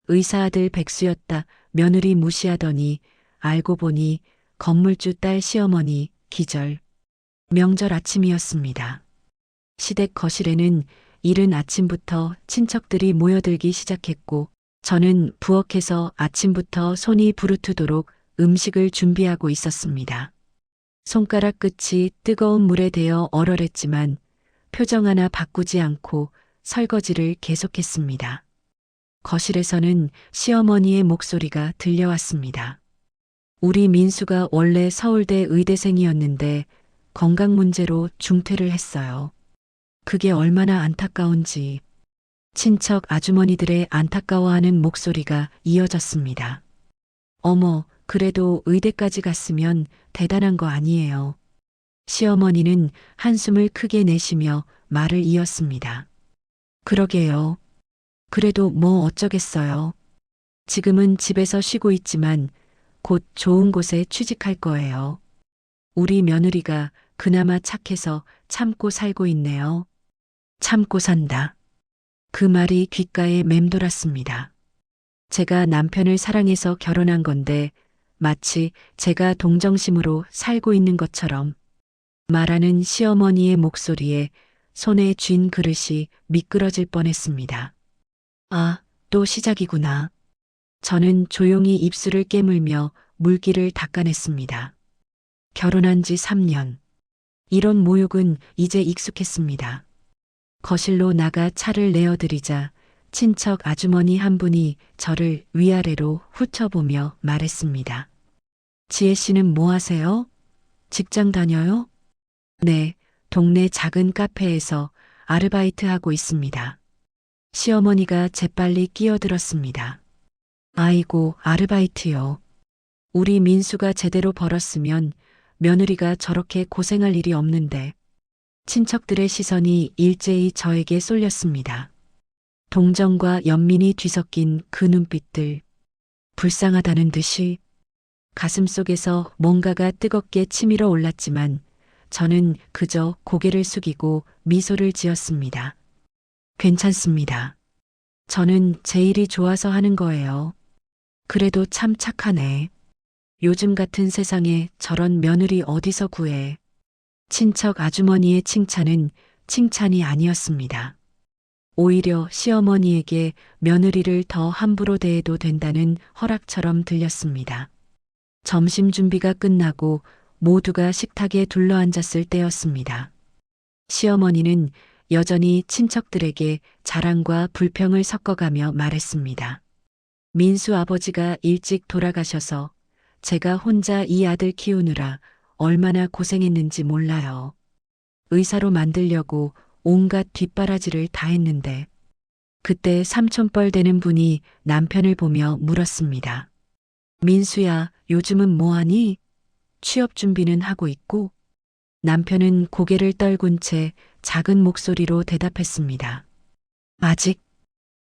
의사 아들 백수였다. 며느리 무시하더니 알고 보니 건물주 딸 시어머니 기절. 명절 아침이었습니다. 시댁 거실에는 이른 아침부터 친척들이 모여들기 시작했고 저는 부엌에서 아침부터 손이 부르트도록 음식을 준비하고 있었습니다. 손가락 끝이 뜨거운 물에 대어 얼얼했지만 표정 하나 바꾸지 않고 설거지를 계속했습니다. 거실에서는 시어머니의 목소리가 들려왔습니다. 우리 민수가 원래 서울대 의대생이었는데 건강 문제로 중퇴를 했어요. 그게 얼마나 안타까운지 친척 아주머니들의 안타까워하는 목소리가 이어졌습니다. 어머, 그래도 의대까지 갔으면 대단한 거 아니에요. 시어머니는 한숨을 크게 내쉬며 말을 이었습니다. 그러게요. 그래도 뭐 어쩌겠어요. 지금은 집에서 쉬고 있지만 곧 좋은 곳에 취직할 거예요. 우리 며느리가 그나마 착해서 참고 살고 있네요. 참고 산다. 그 말이 귓가에 맴돌았습니다. 제가 남편을 사랑해서 결혼한 건데 마치 제가 동정심으로 살고 있는 것처럼 말하는 시어머니의 목소리에 손에 쥔 그릇이 미끄러질 뻔했습니다. 아, 또 시작이구나. 저는 조용히 입술을 깨물며 물기를 닦아냈습니다. 결혼한 지 3년. 이런 모욕은 이제 익숙했습니다. 거실로 나가 차를 내어드리자 친척 아주머니 한 분이 저를 위아래로 훑어보며 말했습니다. 지혜 씨는 뭐 하세요? 직장 다녀요? 네, 동네 작은 카페에서 아르바이트 하고 있습니다. 시어머니가 재빨리 끼어들었습니다. 아이고, 아르바이트요. 우리 민수가 제대로 벌었으면 며느리가 저렇게 고생할 일이 없는데 친척들의 시선이 일제히 저에게 쏠렸습니다. 동정과 연민이 뒤섞인 그 눈빛들, 불쌍하다는 듯이 가슴속에서 뭔가가 뜨겁게 치밀어 올랐지만 저는 그저 고개를 숙이고 미소를 지었습니다. 괜찮습니다. 저는 제 일이 좋아서 하는 거예요. 그래도 참 착하네. 요즘 같은 세상에 저런 며느리 어디서 구해. 친척 아주머니의 칭찬은 칭찬이 아니었습니다. 오히려 시어머니에게 며느리를 더 함부로 대해도 된다는 허락처럼 들렸습니다. 점심 준비가 끝나고 모두가 식탁에 둘러앉았을 때였습니다. 시어머니는 여전히 친척들에게 자랑과 불평을 섞어가며 말했습니다. 민수 아버지가 일찍 돌아가셔서 제가 혼자 이 아들 키우느라 얼마나 고생했는지 몰라요. 의사로 만들려고 온갖 뒷바라지를 다 했는데 그때 삼촌뻘 되는 분이 남편을 보며 물었습니다. 민수야, 요즘은 뭐하니? 취업 준비는 하고 있고? 남편은 고개를 떨군 채 작은 목소리로 대답했습니다. 아직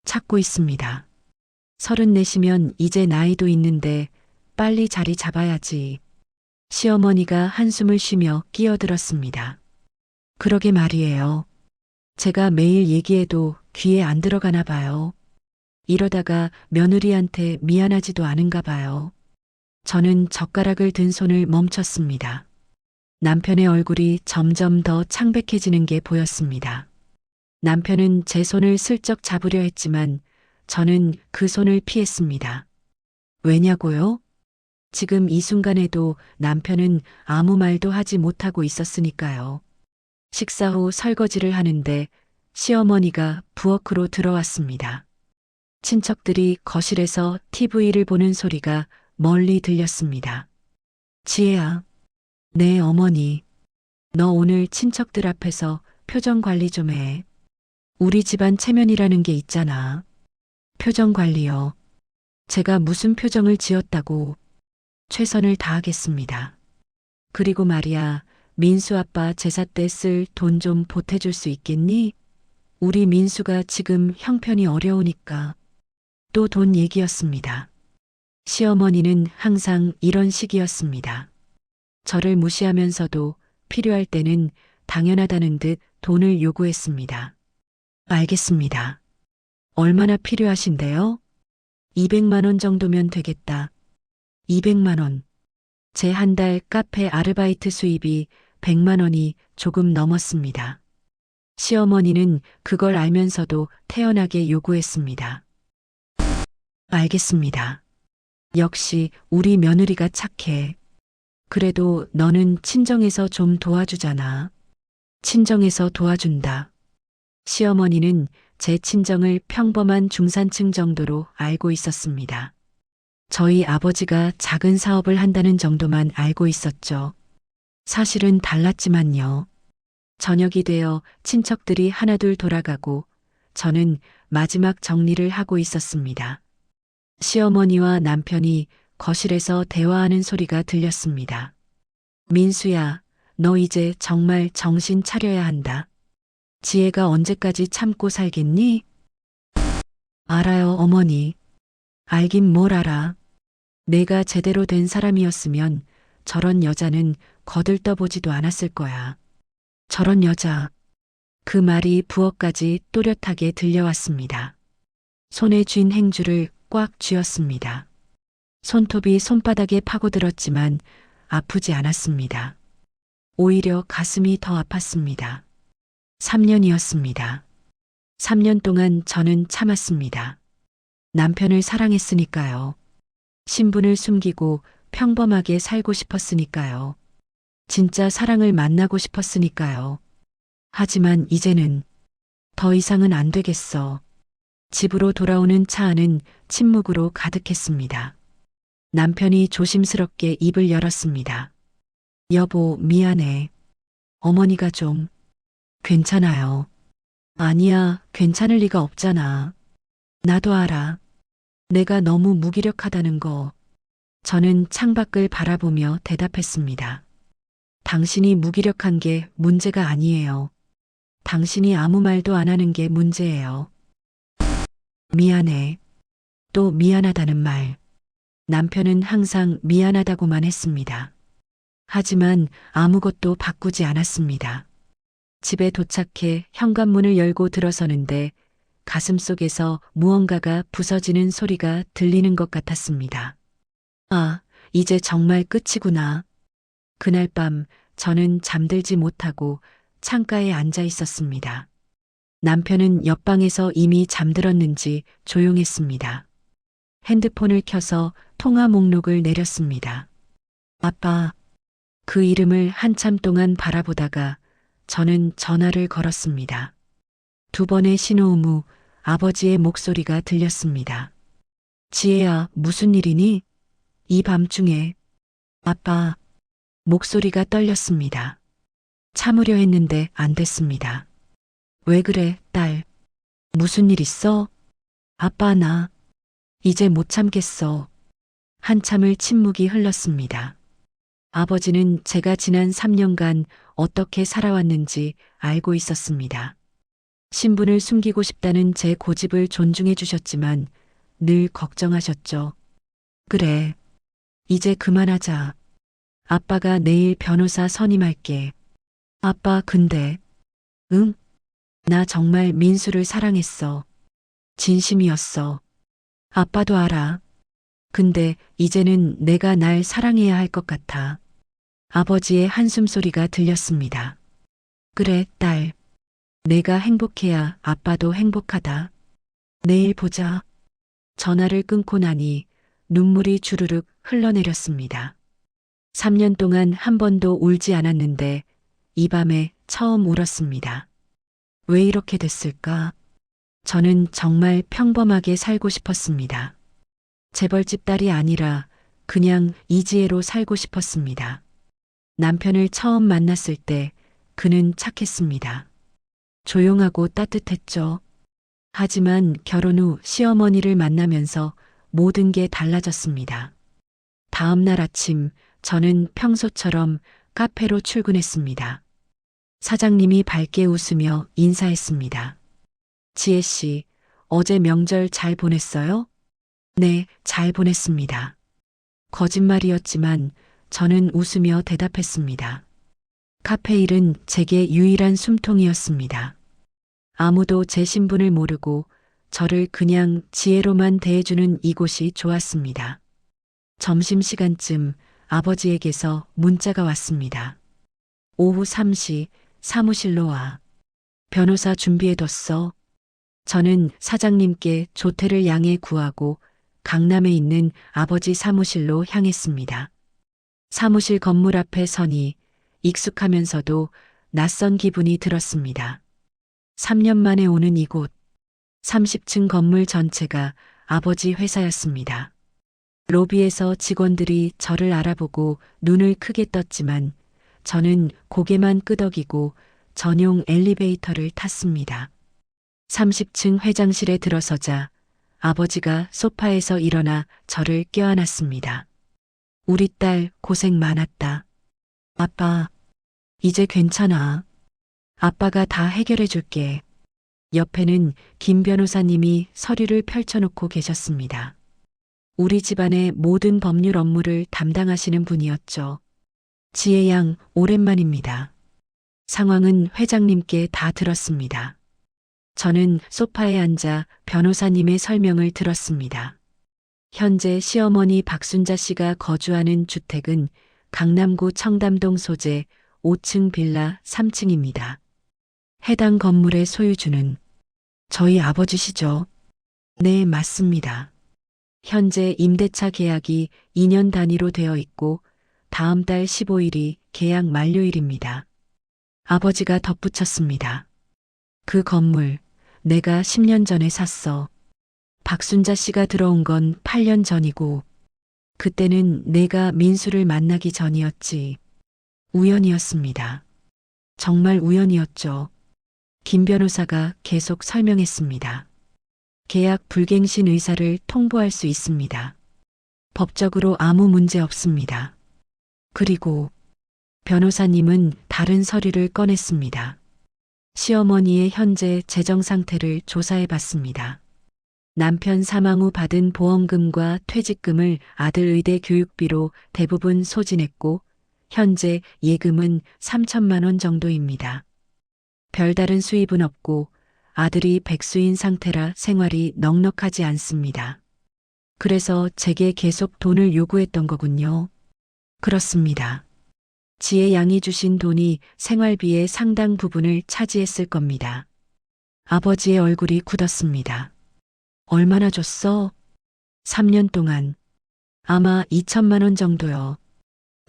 찾고 있습니다. 34시면 이제 나이도 있는데 빨리 자리 잡아야지. 시어머니가 한숨을 쉬며 끼어들었습니다. 그러게 말이에요. 제가 매일 얘기해도 귀에 안 들어가나 봐요. 이러다가 며느리한테 미안하지도 않은가 봐요. 저는 젓가락을 든 손을 멈췄습니다. 남편의 얼굴이 점점 더 창백해지는 게 보였습니다. 남편은 제 손을 슬쩍 잡으려 했지만 저는 그 손을 피했습니다. 왜냐고요? 지금 이 순간에도 남편은 아무 말도 하지 못하고 있었으니까요. 식사 후 설거지를 하는데 시어머니가 부엌으로 들어왔습니다. 친척들이 거실에서 TV를 보는 소리가 멀리 들렸습니다. 지혜야, 네 어머니. 너 오늘 친척들 앞에서 표정 관리 좀 해. 우리 집안 체면이라는 게 있잖아. 표정 관리요. 제가 무슨 표정을 지었다고. 최선을 다하겠습니다. 그리고 말이야, 민수 아빠 제사 때 쓸 돈 좀 보태줄 수 있겠니? 우리 민수가 지금 형편이 어려우니까. 또 돈 얘기였습니다. 시어머니는 항상 이런 식이었습니다. 저를 무시하면서도 필요할 때는 당연하다는 듯 돈을 요구했습니다. 알겠습니다. 얼마나 필요하신데요? 200만 원 정도면 되겠다. 200만 원. 제 한 달 카페 아르바이트 수입이 100만 원이 조금 넘었습니다. 시어머니는 그걸 알면서도 태연하게 요구했습니다. 알겠습니다. 역시 우리 며느리가 착해. 그래도 너는 친정에서 좀 도와주잖아. 친정에서 도와준다. 시어머니는 제 친정을 평범한 중산층 정도로 알고 있었습니다. 저희 아버지가 작은 사업을 한다는 정도만 알고 있었죠. 사실은 달랐지만요. 저녁이 되어 친척들이 하나둘 돌아가고 저는 마지막 정리를 하고 있었습니다. 시어머니와 남편이 거실에서 대화하는 소리가 들렸습니다. 민수야, 너 이제 정말 정신 차려야 한다. 지혜가 언제까지 참고 살겠니? 알아요, 어머니. 알긴 뭘 알아. 내가 제대로 된 사람이었으면 저런 여자는 거들떠보지도 않았을 거야. 저런 여자. 그 말이 부엌까지 또렷하게 들려왔습니다. 손에 쥔 행주를 꽉 쥐었습니다. 손톱이 손바닥에 파고들었지만 아프지 않았습니다. 오히려 가슴이 더 아팠습니다. 3년이었습니다. 3년 동안 저는 참았습니다. 남편을 사랑했으니까요. 신분을 숨기고 평범하게 살고 싶었으니까요. 진짜 사랑을 만나고 싶었으니까요. 하지만 이제는 더 이상은 안 되겠어. 집으로 돌아오는 차 안은 침묵으로 가득했습니다. 남편이 조심스럽게 입을 열었습니다. 여보, 미안해. 어머니가 좀. 괜찮아요. 아니야, 괜찮을 리가 없잖아. 나도 알아. 내가 너무 무기력하다는 거. 저는 창밖을 바라보며 대답했습니다. 당신이 무기력한 게 문제가 아니에요. 당신이 아무 말도 안 하는 게 문제예요. 미안해. 또 미안하다는 말. 남편은 항상 미안하다고만 했습니다. 하지만 아무것도 바꾸지 않았습니다. 집에 도착해 현관문을 열고 들어서는데 가슴속에서 무언가가 부서지는 소리가 들리는 것 같았습니다. 아, 이제 정말 끝이구나. 그날 밤 저는 잠들지 못하고 창가에 앉아 있었습니다. 남편은 옆방에서 이미 잠들었는지 조용했습니다. 핸드폰을 켜서 통화 목록을 내렸습니다. 아빠. 그 이름을 한참 동안 바라보다가 저는 전화를 걸었습니다. 2번의 신호음 후 아버지의 목소리가 들렸습니다. 지혜야, 무슨 일이니? 이 밤중에. 아빠. 목소리가 떨렸습니다. 참으려 했는데 안 됐습니다. 왜 그래, 딸? 무슨 일 있어? 아빠, 나 이제 못 참겠어. 한참을 침묵이 흘렀습니다. 아버지는 제가 지난 3년간 어떻게 살아왔는지 알고 있었습니다. 신분을 숨기고 싶다는 제 고집을 존중해 주셨지만 늘 걱정하셨죠. 그래. 이제 그만하자. 아빠가 내일 변호사 선임할게. 아빠, 근데. 응? 나 정말 민수를 사랑했어. 진심이었어. 아빠도 알아. 근데 이제는 내가 날 사랑해야 할 것 같아. 아버지의 한숨 소리가 들렸습니다. 그래, 딸. 내가 행복해야 아빠도 행복하다. 내일 보자. 전화를 끊고 나니 눈물이 주르륵 흘러내렸습니다. 3년 동안 한 번도 울지 않았는데 이 밤에 처음 울었습니다. 왜 이렇게 됐을까? 저는 정말 평범하게 살고 싶었습니다. 재벌집 딸이 아니라 그냥 이지혜로 살고 싶었습니다. 남편을 처음 만났을 때 그는 착했습니다. 조용하고 따뜻했죠. 하지만 결혼 후 시어머니를 만나면서 모든 게 달라졌습니다. 다음 날 아침 저는 평소처럼 카페로 출근했습니다. 사장님이 밝게 웃으며 인사했습니다. 지혜 씨, 어제 명절 잘 보냈어요? 네, 잘 보냈습니다. 거짓말이었지만 저는 웃으며 대답했습니다. 카페 일은 제게 유일한 숨통이었습니다. 아무도 제 신분을 모르고 저를 그냥 지혜로만 대해주는 이곳이 좋았습니다. 점심시간쯤 아버지에게서 문자가 왔습니다. 오후 3시 사무실로 와. 변호사 준비해뒀어. 저는 사장님께 조퇴를 양해 구하고 강남에 있는 아버지 사무실로 향했습니다. 사무실 건물 앞에 서니 익숙하면서도 낯선 기분이 들었습니다. 3년 만에 오는 이곳, 30층 건물 전체가 아버지 회사였습니다. 로비에서 직원들이 저를 알아보고 눈을 크게 떴지만 저는 고개만 끄덕이고 전용 엘리베이터를 탔습니다. 30층 회장실에 들어서자 아버지가 소파에서 일어나 저를 껴안았습니다. 우리 딸 고생 많았다. 아빠, 이제 괜찮아. 아빠가 다 해결해 줄게. 옆에는 김 변호사님이 서류를 펼쳐놓고 계셨습니다. 우리 집안의 모든 법률 업무를 담당하시는 분이었죠. 지혜 양, 오랜만입니다. 상황은 회장님께 다 들었습니다. 저는 소파에 앉아 변호사님의 설명을 들었습니다. 현재 시어머니 박순자 씨가 거주하는 주택은 강남구 청담동 소재 5층 빌라 3층입니다. 해당 건물의 소유주는 저희 아버지시죠? 네, 맞습니다. 현재 임대차 계약이 2년 단위로 되어 있고 다음 달 15일이 계약 만료일입니다. 아버지가 덧붙였습니다. 그 건물 내가 10년 전에 샀어. 박순자 씨가 들어온 건 8년 전이고 그때는 내가 민수를 만나기 전이었지. 우연이었습니다. 정말 우연이었죠. 김 변호사가 계속 설명했습니다. 계약 불갱신 의사를 통보할 수 있습니다. 법적으로 아무 문제 없습니다. 그리고 변호사님은 다른 서류를 꺼냈습니다. 시어머니의 현재 재정 상태를 조사해 봤습니다. 남편 사망 후 받은 보험금과 퇴직금을 아들 의대 교육비로 대부분 소진했고 현재 예금은 3천만 원 정도입니다. 별다른 수입은 없고 아들이 백수인 상태라 생활이 넉넉하지 않습니다. 그래서 제게 계속 돈을 요구했던 거군요. 그렇습니다. 지혜 양이 주신 돈이 생활비의 상당 부분을 차지했을 겁니다. 아버지의 얼굴이 굳었습니다. 얼마나 줬어? 3년 동안. 아마 2천만 원 정도요.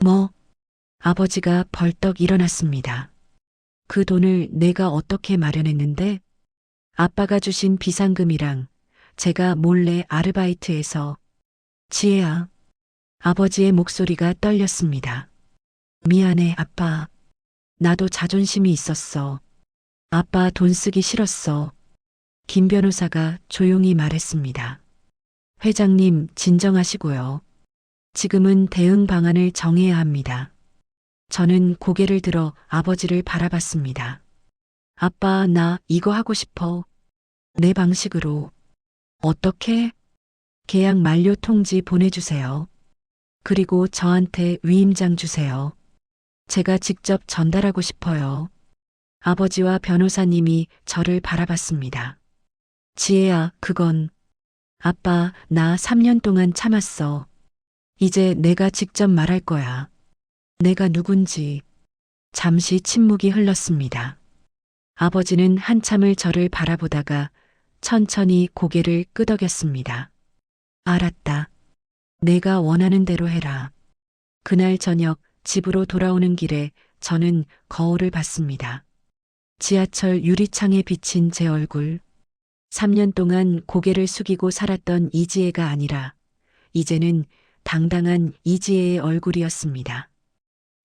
뭐? 아버지가 벌떡 일어났습니다. 그 돈을 내가 어떻게 마련했는데? 아빠가 주신 비상금이랑 제가 몰래 아르바이트해서. 지혜야. 아버지의 목소리가 떨렸습니다. 미안해, 아빠. 나도 자존심이 있었어. 아빠 돈 쓰기 싫었어. 김 변호사가 조용히 말했습니다. 회장님, 진정하시고요. 지금은 대응 방안을 정해야 합니다. 저는 고개를 들어 아버지를 바라봤습니다. 아빠, 나 이거 하고 싶어. 내 방식으로. 어떻게? 계약 만료 통지 보내주세요. 그리고 저한테 위임장 주세요. 제가 직접 전달하고 싶어요. 아버지와 변호사님이 저를 바라봤습니다. 지혜야, 그건. 아빠, 나 3년 동안 참았어. 이제 내가 직접 말할 거야. 내가 누군지. 잠시 침묵이 흘렀습니다. 아버지는 한참을 저를 바라보다가 천천히 고개를 끄덕였습니다. 알았다. 내가 원하는 대로 해라. 그날 저녁 집으로 돌아오는 길에 저는 거울을 봤습니다. 지하철 유리창에 비친 제 얼굴. 3년 동안 고개를 숙이고 살았던 이지혜가 아니라 이제는 당당한 이지혜의 얼굴이었습니다.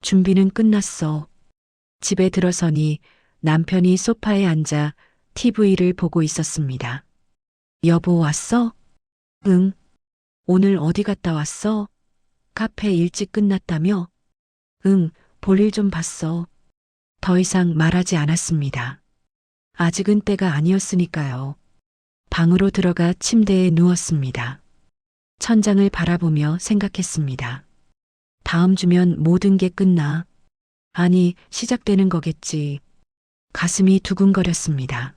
준비는 끝났어. 집에 들어서니 남편이 소파에 앉아 TV를 보고 있었습니다. 여보, 왔어? 응. 오늘 어디 갔다 왔어? 카페 일찍 끝났다며? 응, 볼일 좀 봤어. 더 이상 말하지 않았습니다. 아직은 때가 아니었으니까요. 방으로 들어가 침대에 누웠습니다. 천장을 바라보며 생각했습니다. 다음 주면 모든 게 끝나. 아니, 시작되는 거겠지. 가슴이 두근거렸습니다.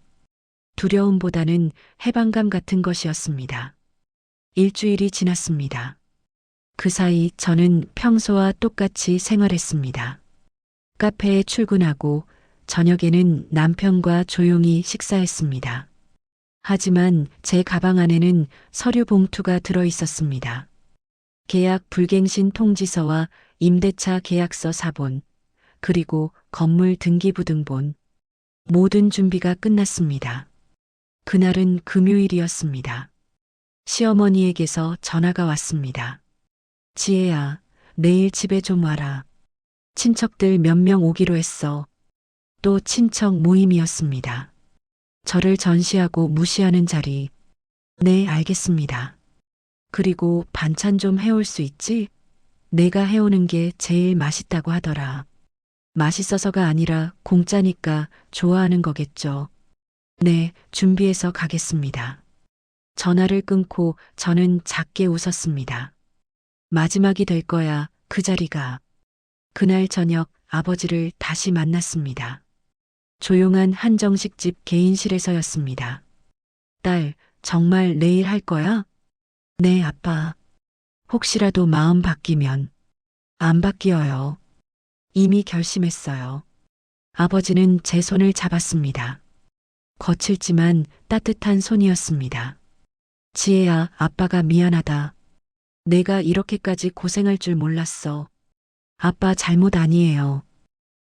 두려움보다는 해방감 같은 것이었습니다. 일주일이 지났습니다. 그 사이 저는 평소와 똑같이 생활했습니다. 카페에 출근하고 저녁에는 남편과 조용히 식사했습니다. 하지만 제 가방 안에는 서류 봉투가 들어 있었습니다. 계약 불갱신 통지서와 임대차 계약서 사본, 그리고 건물 등기부등본. 모든 준비가 끝났습니다. 그날은 금요일이었습니다. 시어머니에게서 전화가 왔습니다. 지혜야, 내일 집에 좀 와라. 친척들 몇 명 오기로 했어. 또 친척 모임이었습니다. 저를 전시하고 무시하는 자리. 네, 알겠습니다. 그리고 반찬 좀 해올 수 있지? 내가 해오는 게 제일 맛있다고 하더라. 맛있어서가 아니라 공짜니까 좋아하는 거겠죠. 네, 준비해서 가겠습니다. 전화를 끊고 저는 작게 웃었습니다. 마지막이 될 거야, 그 자리가. 그날 저녁 아버지를 다시 만났습니다. 조용한 한정식집 개인실에서였습니다. 딸, 정말 내일 할 거야? 네, 아빠. 혹시라도 마음 바뀌면. 안 바뀌어요. 이미 결심했어요. 아버지는 제 손을 잡았습니다. 거칠지만 따뜻한 손이었습니다. 지혜야, 아빠가 미안하다. 내가 이렇게까지 고생할 줄 몰랐어. 아빠 잘못 아니에요.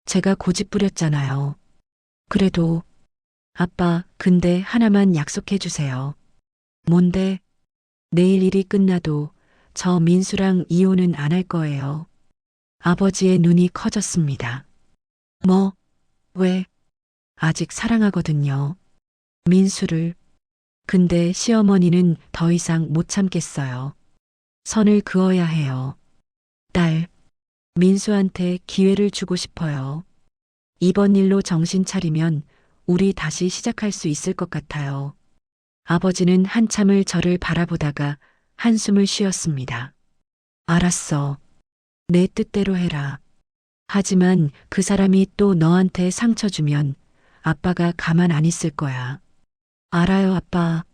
제가 고집부렸잖아요. 그래도, 아빠, 근데 하나만 약속해 주세요. 뭔데? 내일 일이 끝나도 저 민수랑 이혼은 안 할 거예요. 아버지의 눈이 커졌습니다. 뭐? 왜? 아직 사랑하거든요. 민수를. 근데 시어머니는 더 이상 못 참겠어요. 선을 그어야 해요. 딸, 민수한테 기회를 주고 싶어요. 이번 일로 정신 차리면 우리 다시 시작할 수 있을 것 같아요. 아버지는 한참을 저를 바라보다가 한숨을 쉬었습니다. 알았어. 내 뜻대로 해라. 하지만 그 사람이 또 너한테 상처 주면 아빠가 가만 안 있을 거야. 알아요, 아빠.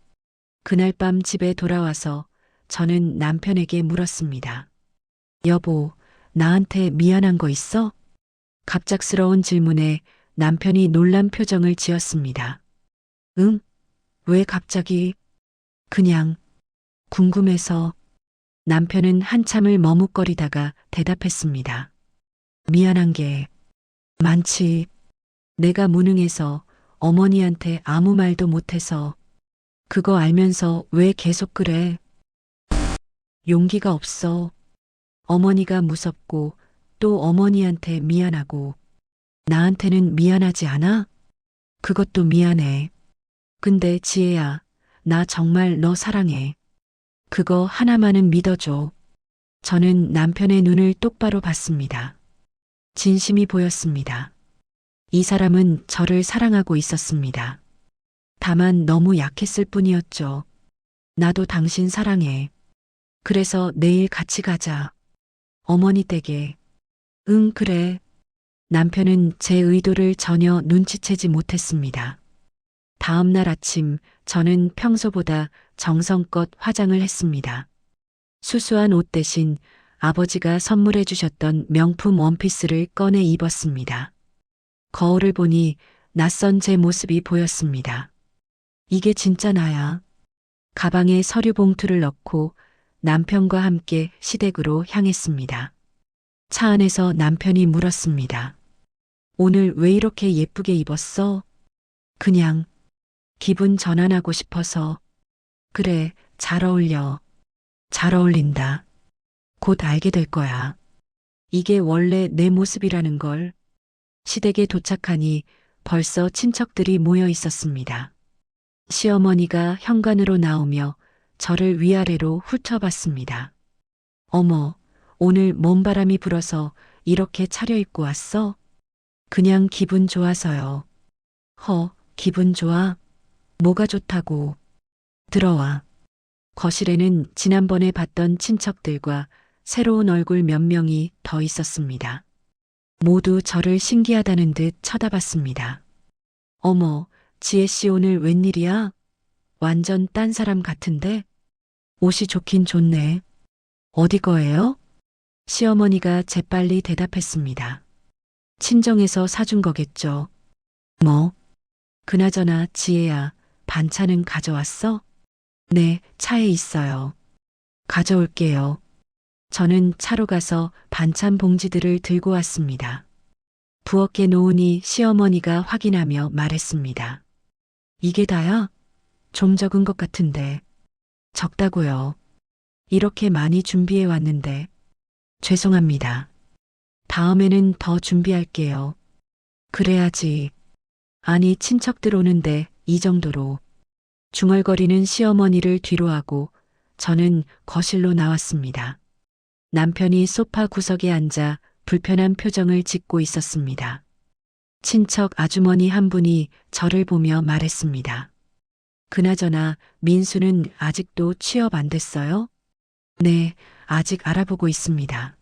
그날 밤 집에 돌아와서 저는 남편에게 물었습니다. 여보, 나한테 미안한 거 있어? 갑작스러운 질문에 남편이 놀란 표정을 지었습니다. 응? 왜 갑자기? 그냥 궁금해서. 남편은 한참을 머뭇거리다가 대답했습니다. 미안한 게 많지. 내가 무능해서 어머니한테 아무 말도 못해서. 그거 알면서 왜 계속 그래? 용기가 없어. 어머니가 무섭고 또 어머니한테 미안하고 나한테는 미안하지 않아? 그것도 미안해. 근데 지혜야, 나 정말 너 사랑해. 그거 하나만은 믿어줘. 저는 남편의 눈을 똑바로 봤습니다. 진심이 보였습니다. 이 사람은 저를 사랑하고 있었습니다. 다만 너무 약했을 뿐이었죠. 나도 당신 사랑해. 그래서 내일 같이 가자. 어머니 댁에. 응, 그래. 남편은 제 의도를 전혀 눈치채지 못했습니다. 다음 날 아침 저는 평소보다 정성껏 화장을 했습니다. 수수한 옷 대신 아버지가 선물해 주셨던 명품 원피스를 꺼내 입었습니다. 거울을 보니 낯선 제 모습이 보였습니다. 이게 진짜 나야. 가방에 서류 봉투를 넣고 남편과 함께 시댁으로 향했습니다. 차 안에서 남편이 물었습니다. 오늘 왜 이렇게 예쁘게 입었어? 그냥 기분 전환하고 싶어서. 그래, 잘 어울려. 잘 어울린다. 곧 알게 될 거야. 이게 원래 내 모습이라는 걸. 시댁에 도착하니 벌써 친척들이 모여 있었습니다. 시어머니가 현관으로 나오며 저를 위아래로 훑어봤습니다. 어머, 오늘 먼 바람이 불어서 이렇게 차려입고 왔어? 그냥 기분 좋아서요. 기분 좋아? 뭐가 좋다고? 들어와. 거실에는 지난번에 봤던 친척들과 새로운 얼굴 몇 명이 더 있었습니다. 모두 저를 신기하다는 듯 쳐다봤습니다. 어머, 지혜 씨 오늘 웬일이야? 완전 딴 사람 같은데? 옷이 좋긴 좋네. 어디 거예요? 시어머니가 재빨리 대답했습니다. 친정에서 사준 거겠죠. 뭐? 그나저나 지혜야, 반찬은 가져왔어? 네, 차에 있어요. 가져올게요. 저는 차로 가서 반찬 봉지들을 들고 왔습니다. 부엌에 놓으니 시어머니가 확인하며 말했습니다. 이게 다야? 좀 적은 것 같은데. 적다고요. 이렇게 많이 준비해 왔는데. 죄송합니다. 다음에는 더 준비할게요. 그래야지. 아니, 친척들 오는데 이 정도로. 중얼거리는 시어머니를 뒤로하고 저는 거실로 나왔습니다. 남편이 소파 구석에 앉아 불편한 표정을 짓고 있었습니다. 친척 아주머니 한 분이 저를 보며 말했습니다. 그나저나 민수는 아직도 취업 안 됐어요? 네, 아직 알아보고 있습니다.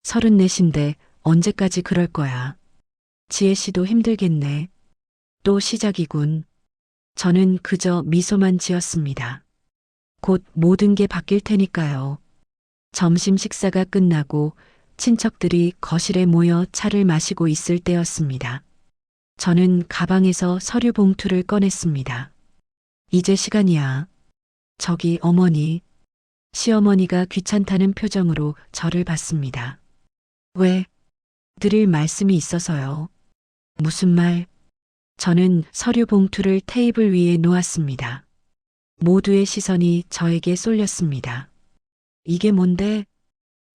34인데 언제까지 그럴 거야. 지혜 씨도 힘들겠네. 또 시작이군. 저는 그저 미소만 지었습니다. 곧 모든 게 바뀔 테니까요. 점심 식사가 끝나고 친척들이 거실에 모여 차를 마시고 있을 때였습니다. 저는 가방에서 서류 봉투를 꺼냈습니다. 이제 시간이야. 저기 어머니. 시어머니가 귀찮다는 표정으로 저를 봤습니다. 왜? 드릴 말씀이 있어서요. 무슨 말? 저는 서류 봉투를 테이블 위에 놓았습니다. 모두의 시선이 저에게 쏠렸습니다. 이게 뭔데?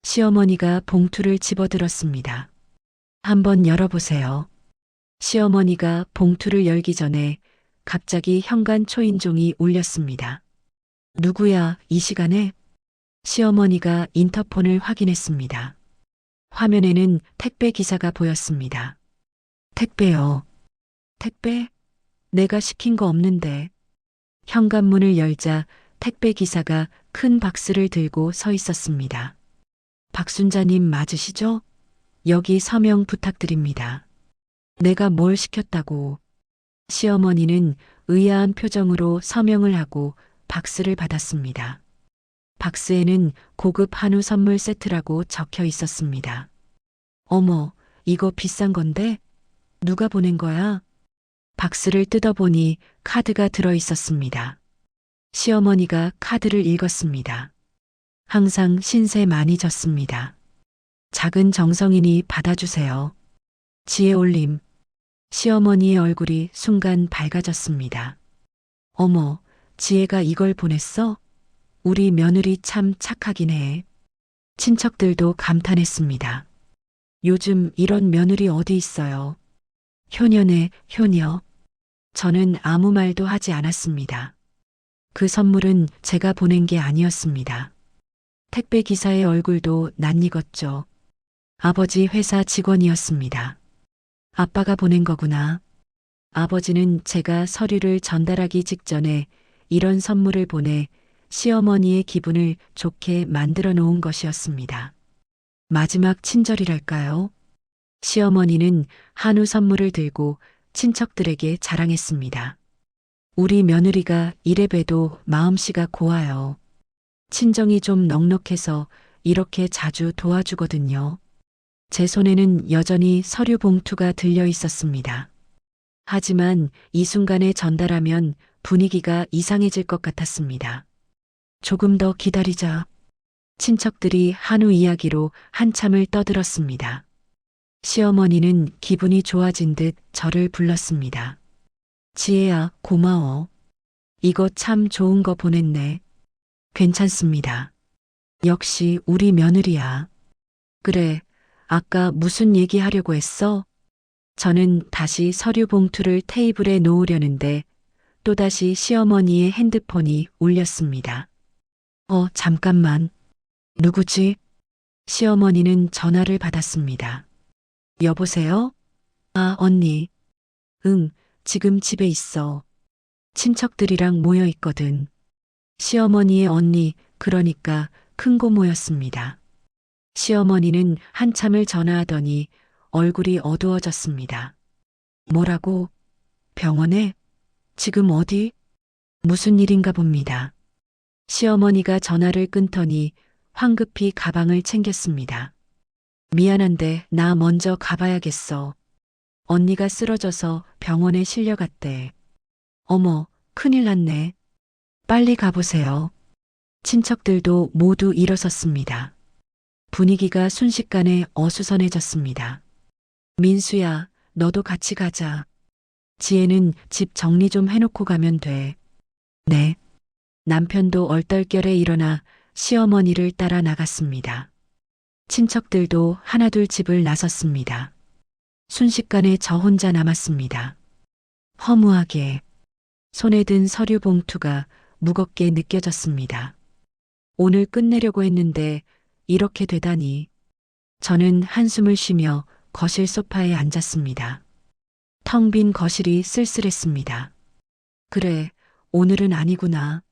시어머니가 봉투를 집어들었습니다. 한번 열어보세요. 시어머니가 봉투를 열기 전에 갑자기 현관 초인종이 울렸습니다. 누구야, 이 시간에? 시어머니가 인터폰을 확인했습니다. 화면에는 택배 기사가 보였습니다. 택배요. 택배? 내가 시킨 거 없는데. 현관문을 열자 택배 기사가 큰 박스를 들고 서 있었습니다. 박순자님 맞으시죠? 여기 서명 부탁드립니다. 내가 뭘 시켰다고. 시어머니는 의아한 표정으로 서명을 하고 박스를 받았습니다. 박스에는 고급 한우 선물 세트라고 적혀 있었습니다. 어머, 이거 비싼 건데? 누가 보낸 거야? 박스를 뜯어보니 카드가 들어 있었습니다. 시어머니가 카드를 읽었습니다. 항상 신세 많이 졌습니다. 작은 정성이니 받아주세요. 지혜 올림. 시어머니의 얼굴이 순간 밝아졌습니다. 어머, 지혜가 이걸 보냈어? 우리 며느리 참 착하긴 해. 친척들도 감탄했습니다. 요즘 이런 며느리 어디 있어요? 효녀네, 효녀. 저는 아무 말도 하지 않았습니다. 그 선물은 제가 보낸 게 아니었습니다. 택배 기사의 얼굴도 낯익었죠. 아버지 회사 직원이었습니다. 아빠가 보낸 거구나. 아버지는 제가 서류를 전달하기 직전에 이런 선물을 보내 시어머니의 기분을 좋게 만들어 놓은 것이었습니다. 마지막 친절이랄까요? 시어머니는 한우 선물을 들고 친척들에게 자랑했습니다. 우리 며느리가 이래봬도 마음씨가 고와요. 친정이 좀 넉넉해서 이렇게 자주 도와주거든요. 제 손에는 여전히 서류 봉투가 들려 있었습니다. 하지만 이 순간에 전달하면 분위기가 이상해질 것 같았습니다. 조금 더 기다리자. 친척들이 한우 이야기로 한참을 떠들었습니다. 시어머니는 기분이 좋아진 듯 저를 불렀습니다. 지혜야, 고마워. 이거 참 좋은 거 보냈네. 괜찮습니다. 역시 우리 며느리야. 그래, 아까 무슨 얘기하려고 했어? 저는 다시 서류 봉투를 테이블에 놓으려는데 또다시 시어머니의 핸드폰이 울렸습니다. 잠깐만. 누구지? 시어머니는 전화를 받았습니다. 여보세요? 아, 언니. 응, 지금 집에 있어. 친척들이랑 모여 있거든. 시어머니의 언니, 그러니까 큰 고모였습니다. 시어머니는 한참을 전화하더니 얼굴이 어두워졌습니다. 뭐라고? 병원에? 지금 어디? 무슨 일인가 봅니다. 시어머니가 전화를 끊더니 황급히 가방을 챙겼습니다. 미안한데 나 먼저 가봐야겠어. 언니가 쓰러져서 병원에 실려갔대. 어머, 큰일 났네. 빨리 가보세요. 친척들도 모두 일어섰습니다. 분위기가 순식간에 어수선해졌습니다. 민수야, 너도 같이 가자. 지혜는 집 정리 좀 해놓고 가면 돼. 네. 남편도 얼떨결에 일어나 시어머니를 따라 나갔습니다. 친척들도 하나둘 집을 나섰습니다. 순식간에 저 혼자 남았습니다. 허무하게 손에 든 서류 봉투가 무겁게 느껴졌습니다. 오늘 끝내려고 했는데 이렇게 되다니. 저는 한숨을 쉬며 거실 소파에 앉았습니다. 텅 빈 거실이 쓸쓸했습니다. 그래, 오늘은 아니구나.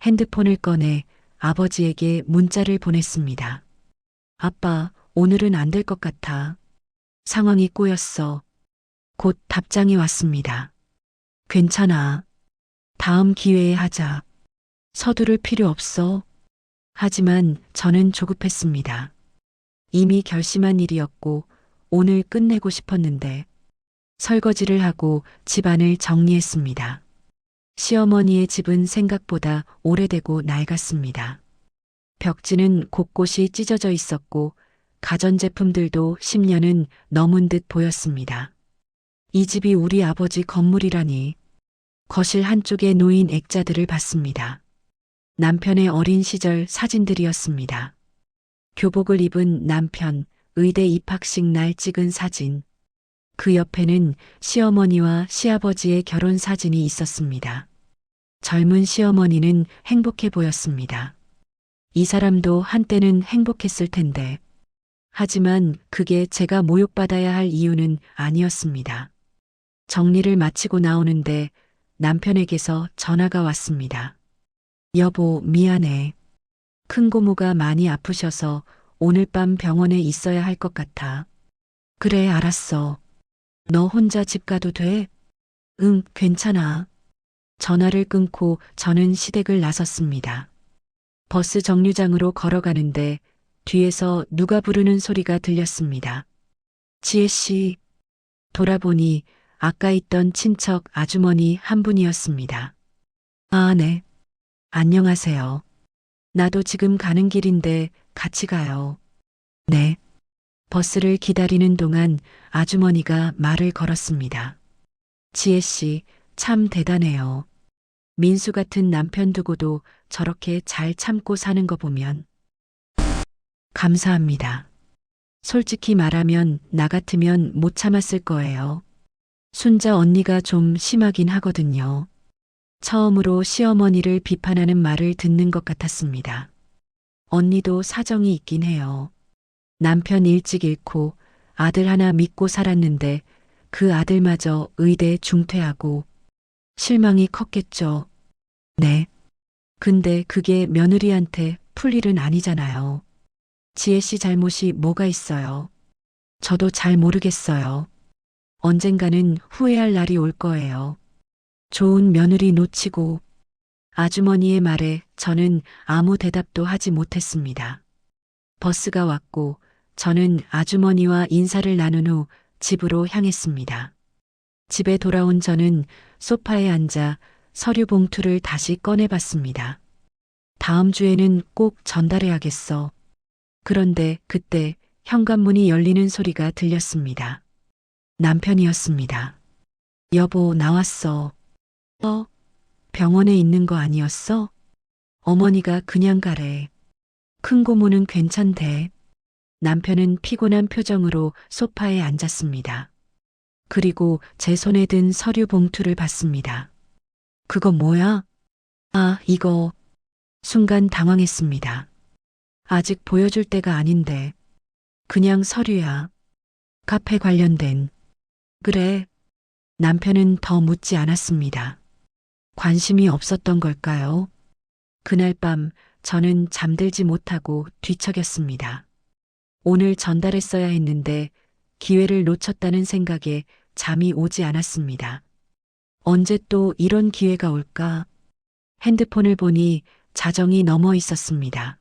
핸드폰을 꺼내 아버지에게 문자를 보냈습니다. 아빠, 오늘은 안 될 것 같아. 상황이 꼬였어. 곧 답장이 왔습니다. 괜찮아. 다음 기회에 하자. 서두를 필요 없어. 하지만 저는 조급했습니다. 이미 결심한 일이었고 오늘 끝내고 싶었는데 설거지를 하고 집안을 정리했습니다. 시어머니의 집은 생각보다 오래되고 낡았습니다. 벽지는 곳곳이 찢어져 있었고 가전제품들도 10년은 넘은 듯 보였습니다. 이 집이 우리 아버지 건물이라니. 거실 한쪽에 놓인 액자들을 봤습니다. 남편의 어린 시절 사진들이었습니다. 교복을 입은 남편, 의대 입학식 날 찍은 사진. 그 옆에는 시어머니와 시아버지의 결혼 사진이 있었습니다. 젊은 시어머니는 행복해 보였습니다. 이 사람도 한때는 행복했을 텐데. 하지만 그게 제가 모욕받아야 할 이유는 아니었습니다. 정리를 마치고 나오는데 남편에게서 전화가 왔습니다. 여보, 미안해. 큰 고모가 많이 아프셔서 오늘 밤 병원에 있어야 할 것 같아. 그래, 알았어. 너 혼자 집 가도 돼? 응, 괜찮아. 전화를 끊고 저는 시댁을 나섰습니다. 버스 정류장으로 걸어가는데 뒤에서 누가 부르는 소리가 들렸습니다. 지혜 씨. 돌아보니 아까 있던 친척 아주머니 한 분이었습니다. 아, 네. 안녕하세요. 나도 지금 가는 길인데 같이 가요. 네. 버스를 기다리는 동안 아주머니가 말을 걸었습니다. 지혜 씨, 참 대단해요. 민수 같은 남편 두고도 저렇게 잘 참고 사는 거 보면. 감사합니다. 솔직히 말하면 나 같으면 못 참았을 거예요. 순자 언니가 좀 심하긴 하거든요. 처음으로 시어머니를 비판하는 말을 듣는 것 같았습니다. 언니도 사정이 있긴 해요. 남편 일찍 잃고 아들 하나 믿고 살았는데 그 아들마저 의대 중퇴하고 실망이 컸겠죠. 네. 근데 그게 며느리한테 풀 일은 아니잖아요. 지혜 씨 잘못이 뭐가 있어요. 저도 잘 모르겠어요. 언젠가는 후회할 날이 올 거예요. 좋은 며느리 놓치고. 아주머니의 말에 저는 아무 대답도 하지 못했습니다. 버스가 왔고 저는 아주머니와 인사를 나눈 후 집으로 향했습니다. 집에 돌아온 저는 소파에 앉아 서류 봉투를 다시 꺼내봤습니다. 다음 주에는 꼭 전달해야겠어. 그런데 그때 현관문이 열리는 소리가 들렸습니다. 남편이었습니다. 여보, 나왔어. 병원에 있는 거 아니었어? 어머니가 그냥 가래. 큰 고모는 괜찮대. 남편은 피곤한 표정으로 소파에 앉았습니다. 그리고 제 손에 든 서류 봉투를 봤습니다. 그거 뭐야? 아, 이거. 순간 당황했습니다. 아직 보여줄 때가 아닌데. 그냥 서류야. 카페 관련된. 그래. 남편은 더 묻지 않았습니다. 관심이 없었던 걸까요? 그날 밤 저는 잠들지 못하고 뒤척였습니다. 오늘 전달했어야 했는데 기회를 놓쳤다는 생각에 잠이 오지 않았습니다. 언제 또 이런 기회가 올까? 핸드폰을 보니 자정이 넘어 있었습니다.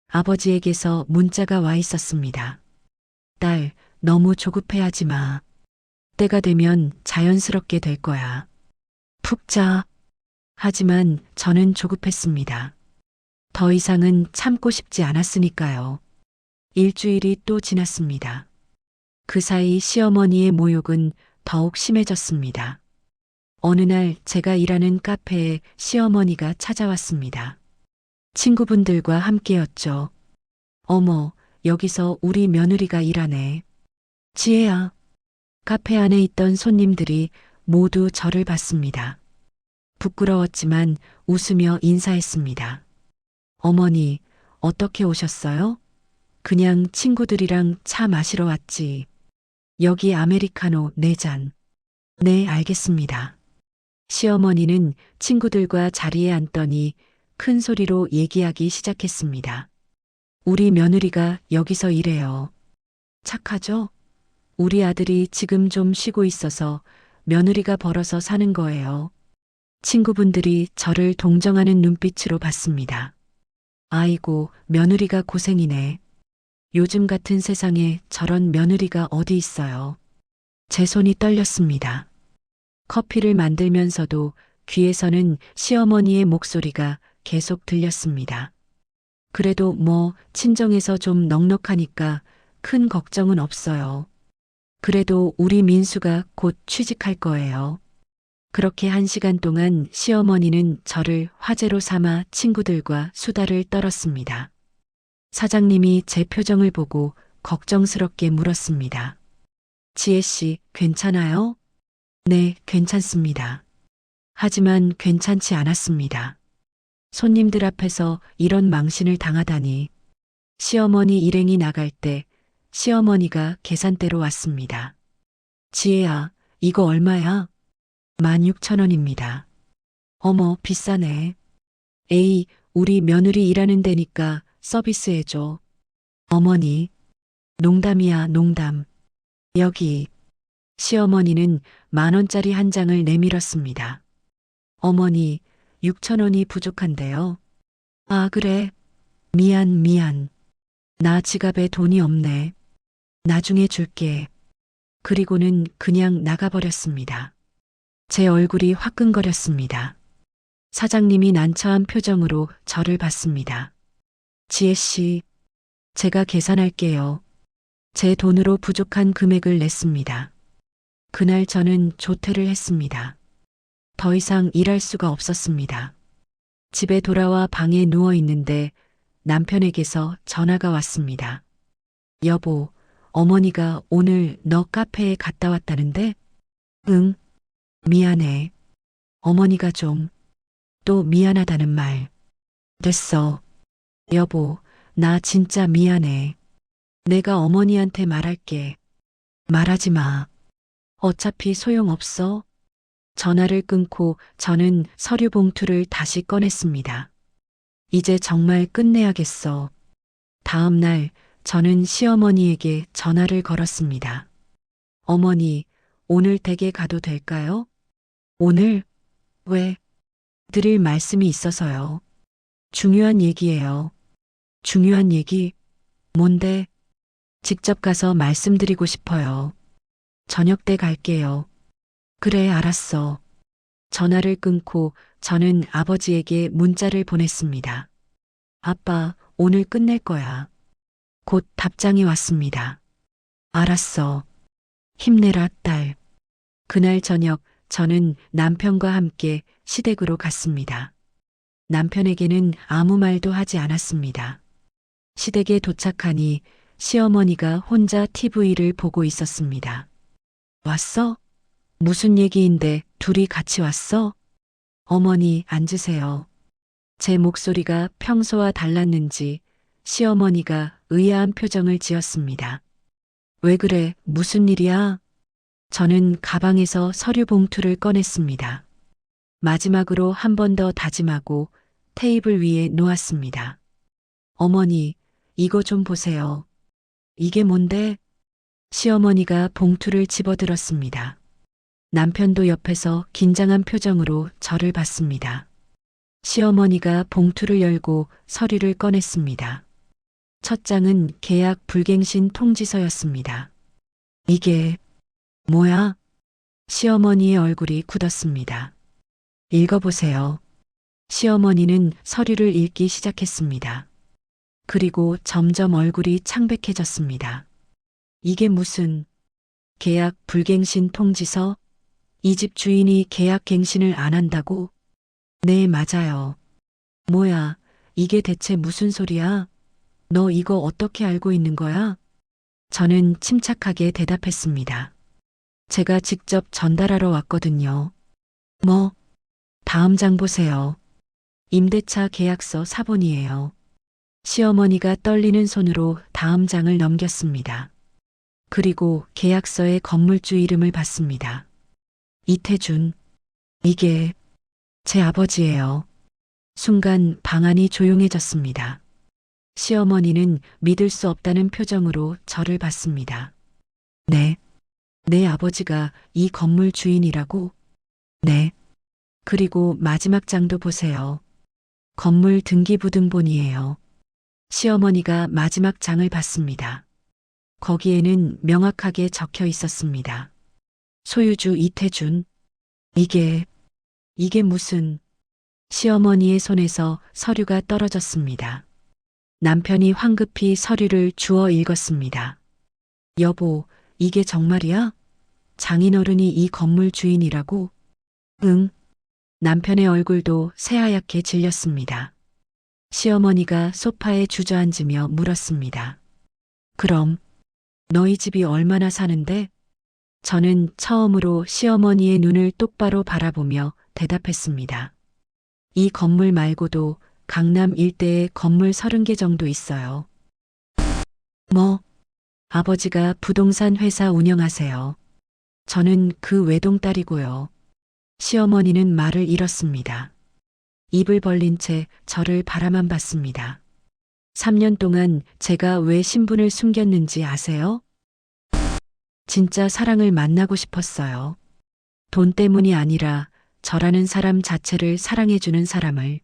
아버지에게서 문자가 와 있었습니다. 딸, 너무 조급해하지 마. 때가 되면 자연스럽게 될 거야. 푹 자. 하지만 저는 조급했습니다. 더 이상은 참고 싶지 않았으니까요. 일주일이 또 지났습니다. 그 사이 시어머니의 모욕은 더욱 심해졌습니다. 어느 날 제가 일하는 카페에 시어머니가 찾아왔습니다. 친구분들과 함께였죠. 어머, 여기서 우리 며느리가 일하네. 지혜야. 카페 안에 있던 손님들이 모두 저를 봤습니다. 부끄러웠지만 웃으며 인사했습니다. 어머니, 어떻게 오셨어요? 그냥 친구들이랑 차 마시러 왔지. 여기 아메리카노 4잔. 네, 알겠습니다. 시어머니는 친구들과 자리에 앉더니 큰 소리로 얘기하기 시작했습니다. 우리 며느리가 여기서 일해요. 착하죠? 우리 아들이 지금 좀 쉬고 있어서 며느리가 벌어서 사는 거예요. 친구분들이 저를 동정하는 눈빛으로 봤습니다. 아이고, 며느리가 고생이네. 요즘 같은 세상에 저런 며느리가 어디 있어요. 제 손이 떨렸습니다. 커피를 만들면서도 귀에서는 시어머니의 목소리가 계속 들렸습니다. 그래도 뭐 친정에서 좀 넉넉하니까 큰 걱정은 없어요. 그래도 우리 민수가 곧 취직할 거예요. 그렇게 1시간 동안 시어머니는 저를 화제로 삼아 친구들과 수다를 떨었습니다. 사장님이 제 표정을 보고 걱정스럽게 물었습니다. 지혜 씨, 괜찮아요? 네, 괜찮습니다. 하지만 괜찮지 않았습니다. 손님들 앞에서 이런 망신을 당하다니. 시어머니 일행이 나갈 때 시어머니가 계산대로 왔습니다. 지혜야, 이거 얼마야? 16,000원입니다. 어머, 비싸네. 에이, 우리 며느리 일하는 데니까 서비스해줘. 어머니, 농담이야, 농담. 여기. 시어머니는 10,000원짜리 한 장을 내밀었습니다. 어머니, 6,000원이 부족한데요. 아, 그래. 미안. 나 지갑에 돈이 없네. 나중에 줄게. 그리고는 그냥 나가버렸습니다. 제 얼굴이 화끈거렸습니다. 사장님이 난처한 표정으로 저를 봤습니다. 지혜 씨, 제가 계산할게요. 제 돈으로 부족한 금액을 냈습니다. 그날 저는 조퇴를 했습니다. 더 이상 일할 수가 없었습니다. 집에 돌아와 방에 누워 있는데 남편에게서 전화가 왔습니다. 여보, 어머니가 오늘 너 카페에 갔다 왔다는데? 응, 미안해. 어머니가 좀, 또 미안하다는 말. 됐어. 여보, 나 진짜 미안해. 내가 어머니한테 말할게. 말하지 마. 어차피 소용없어. 전화를 끊고 저는 서류 봉투를 다시 꺼냈습니다. 이제 정말 끝내야겠어. 다음 날 저는 시어머니에게 전화를 걸었습니다. 어머니, 오늘 댁에 가도 될까요? 오늘? 왜? 드릴 말씀이 있어서요. 중요한 얘기예요. 중요한 얘기? 뭔데? 직접 가서 말씀드리고 싶어요. 저녁 때 갈게요. 그래, 알았어. 전화를 끊고 저는 아버지에게 문자를 보냈습니다. 아빠, 오늘 끝낼 거야. 곧 답장이 왔습니다. 알았어. 힘내라, 딸. 그날 저녁 저는 남편과 함께 시댁으로 갔습니다. 남편에게는 아무 말도 하지 않았습니다. 시댁에 도착하니 시어머니가 혼자 TV를 보고 있었습니다. 왔어? 무슨 얘기인데 둘이 같이 왔어? 어머니, 앉으세요. 제 목소리가 평소와 달랐는지 시어머니가 의아한 표정을 지었습니다. 왜 그래? 무슨 일이야? 저는 가방에서 서류 봉투를 꺼냈습니다. 마지막으로 한 번 더 다짐하고 테이블 위에 놓았습니다. 어머니, 이거 좀 보세요. 이게 뭔데? 시어머니가 봉투를 집어들었습니다. 남편도 옆에서 긴장한 표정으로 저를 봤습니다. 시어머니가 봉투를 열고 서류를 꺼냈습니다. 첫 장은 계약 불갱신 통지서였습니다. 이게 뭐야? 시어머니의 얼굴이 굳었습니다. 읽어보세요. 시어머니는 서류를 읽기 시작했습니다. 그리고 점점 얼굴이 창백해졌습니다. 이게 무슨 계약 불갱신 통지서? 이 집 주인이 계약 갱신을 안 한다고? 네, 맞아요. 뭐야, 이게 대체 무슨 소리야? 너 이거 어떻게 알고 있는 거야? 저는 침착하게 대답했습니다. 제가 직접 전달하러 왔거든요. 뭐? 다음 장 보세요. 임대차 계약서 사본이에요. 시어머니가 떨리는 손으로 다음 장을 넘겼습니다. 그리고 계약서에 건물주 이름을 봤습니다. 이태준. 이게 제 아버지예요. 순간 방 안이 조용해졌습니다. 시어머니는 믿을 수 없다는 표정으로 저를 봤습니다. 네. 내 아버지가 이 건물 주인이라고? 네. 그리고 마지막 장도 보세요. 건물 등기부등본이에요. 시어머니가 마지막 장을 봤습니다. 거기에는 명확하게 적혀 있었습니다. 소유주 이태준. 이게 무슨... 시어머니의 손에서 서류가 떨어졌습니다. 남편이 황급히 서류를 주워 읽었습니다. 여보, 이게 정말이야? 장인어른이 이 건물 주인이라고? 응. 남편의 얼굴도 새하얗게 질렸습니다. 시어머니가 소파에 주저앉으며 물었습니다. 그럼 너희 집이 얼마나 사는데? 저는 처음으로 시어머니의 눈을 똑바로 바라보며 대답했습니다. 이 건물 말고도 강남 일대에 건물 30개 정도 있어요. 뭐? 아버지가 부동산 회사 운영하세요. 저는 그 외동딸이고요. 시어머니는 말을 잃었습니다. 입을 벌린 채 저를 바라만 봤습니다. 3년 동안 제가 왜 신분을 숨겼는지 아세요? 진짜 사랑을 만나고 싶었어요. 돈 때문이 아니라 저라는 사람 자체를 사랑해주는 사람을.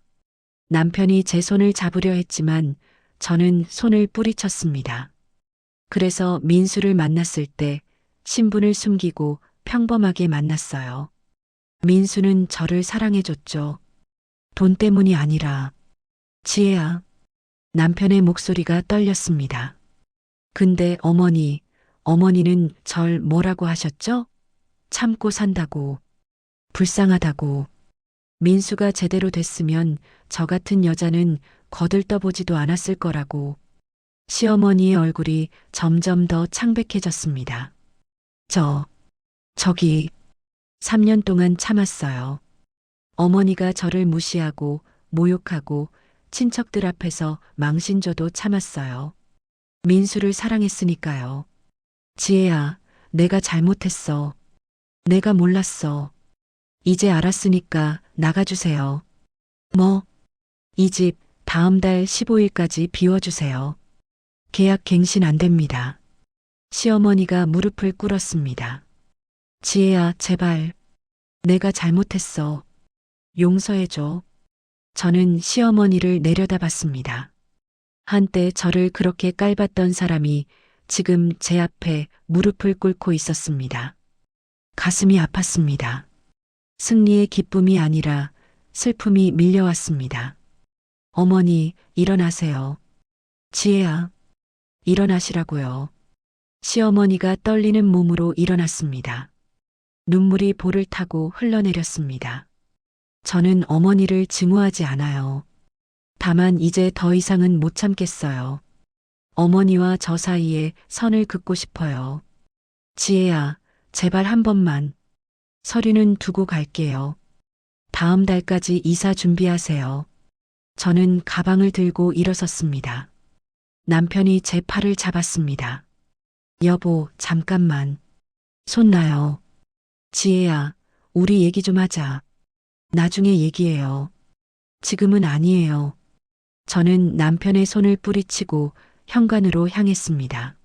남편이 제 손을 잡으려 했지만 저는 손을 뿌리쳤습니다. 그래서 민수를 만났을 때 신분을 숨기고 평범하게 만났어요. 민수는 저를 사랑해줬죠. 돈 때문이 아니라. 지혜야. 남편의 목소리가 떨렸습니다. 근데 어머니는 절 뭐라고 하셨죠? 참고 산다고. 불쌍하다고. 민수가 제대로 됐으면 저 같은 여자는 거들떠보지도 않았을 거라고. 시어머니의 얼굴이 점점 더 창백해졌습니다. 저기 3년 동안 참았어요. 어머니가 저를 무시하고 모욕하고 친척들 앞에서 망신줘도 참았어요. 민수를 사랑했으니까요. 지혜야, 내가 잘못했어. 내가 몰랐어. 이제 알았으니까 나가주세요. 뭐? 이 집 다음 달 15일까지 비워주세요. 계약 갱신 안 됩니다. 시어머니가 무릎을 꿇었습니다. 지혜야, 제발. 내가 잘못했어. 용서해줘. 저는 시어머니를 내려다봤습니다. 한때 저를 그렇게 깔봤던 사람이 지금 제 앞에 무릎을 꿇고 있었습니다. 가슴이 아팠습니다. 승리의 기쁨이 아니라 슬픔이 밀려왔습니다. 어머니, 일어나세요. 지혜야, 일어나시라고요. 시어머니가 떨리는 몸으로 일어났습니다. 눈물이 볼을 타고 흘러내렸습니다. 저는 어머니를 증오하지 않아요. 다만 이제 더 이상은 못 참겠어요. 어머니와 저 사이에 선을 긋고 싶어요. 지혜야, 제발 한 번만. 서류는 두고 갈게요. 다음 달까지 이사 준비하세요. 저는 가방을 들고 일어섰습니다. 남편이 제 팔을 잡았습니다. 여보, 잠깐만. 손 놔요. 지혜야, 우리 얘기 좀 하자. 나중에 얘기해요. 지금은 아니에요. 저는 남편의 손을 뿌리치고 현관으로 향했습니다.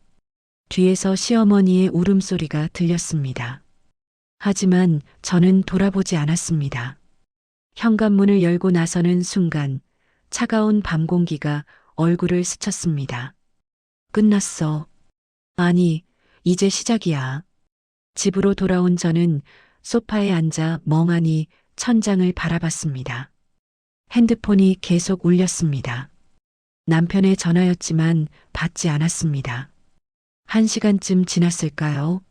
뒤에서 시어머니의 울음소리가 들렸습니다. 하지만 저는 돌아보지 않았습니다. 현관문을 열고 나서는 순간 차가운 밤 공기가 얼굴을 스쳤습니다. 끝났어. 아니, 이제 시작이야. 집으로 돌아온 저는 소파에 앉아 멍하니 천장을 바라봤습니다. 핸드폰이 계속 울렸습니다. 남편의 전화였지만 받지 않았습니다. 1시간쯤 지났을까요?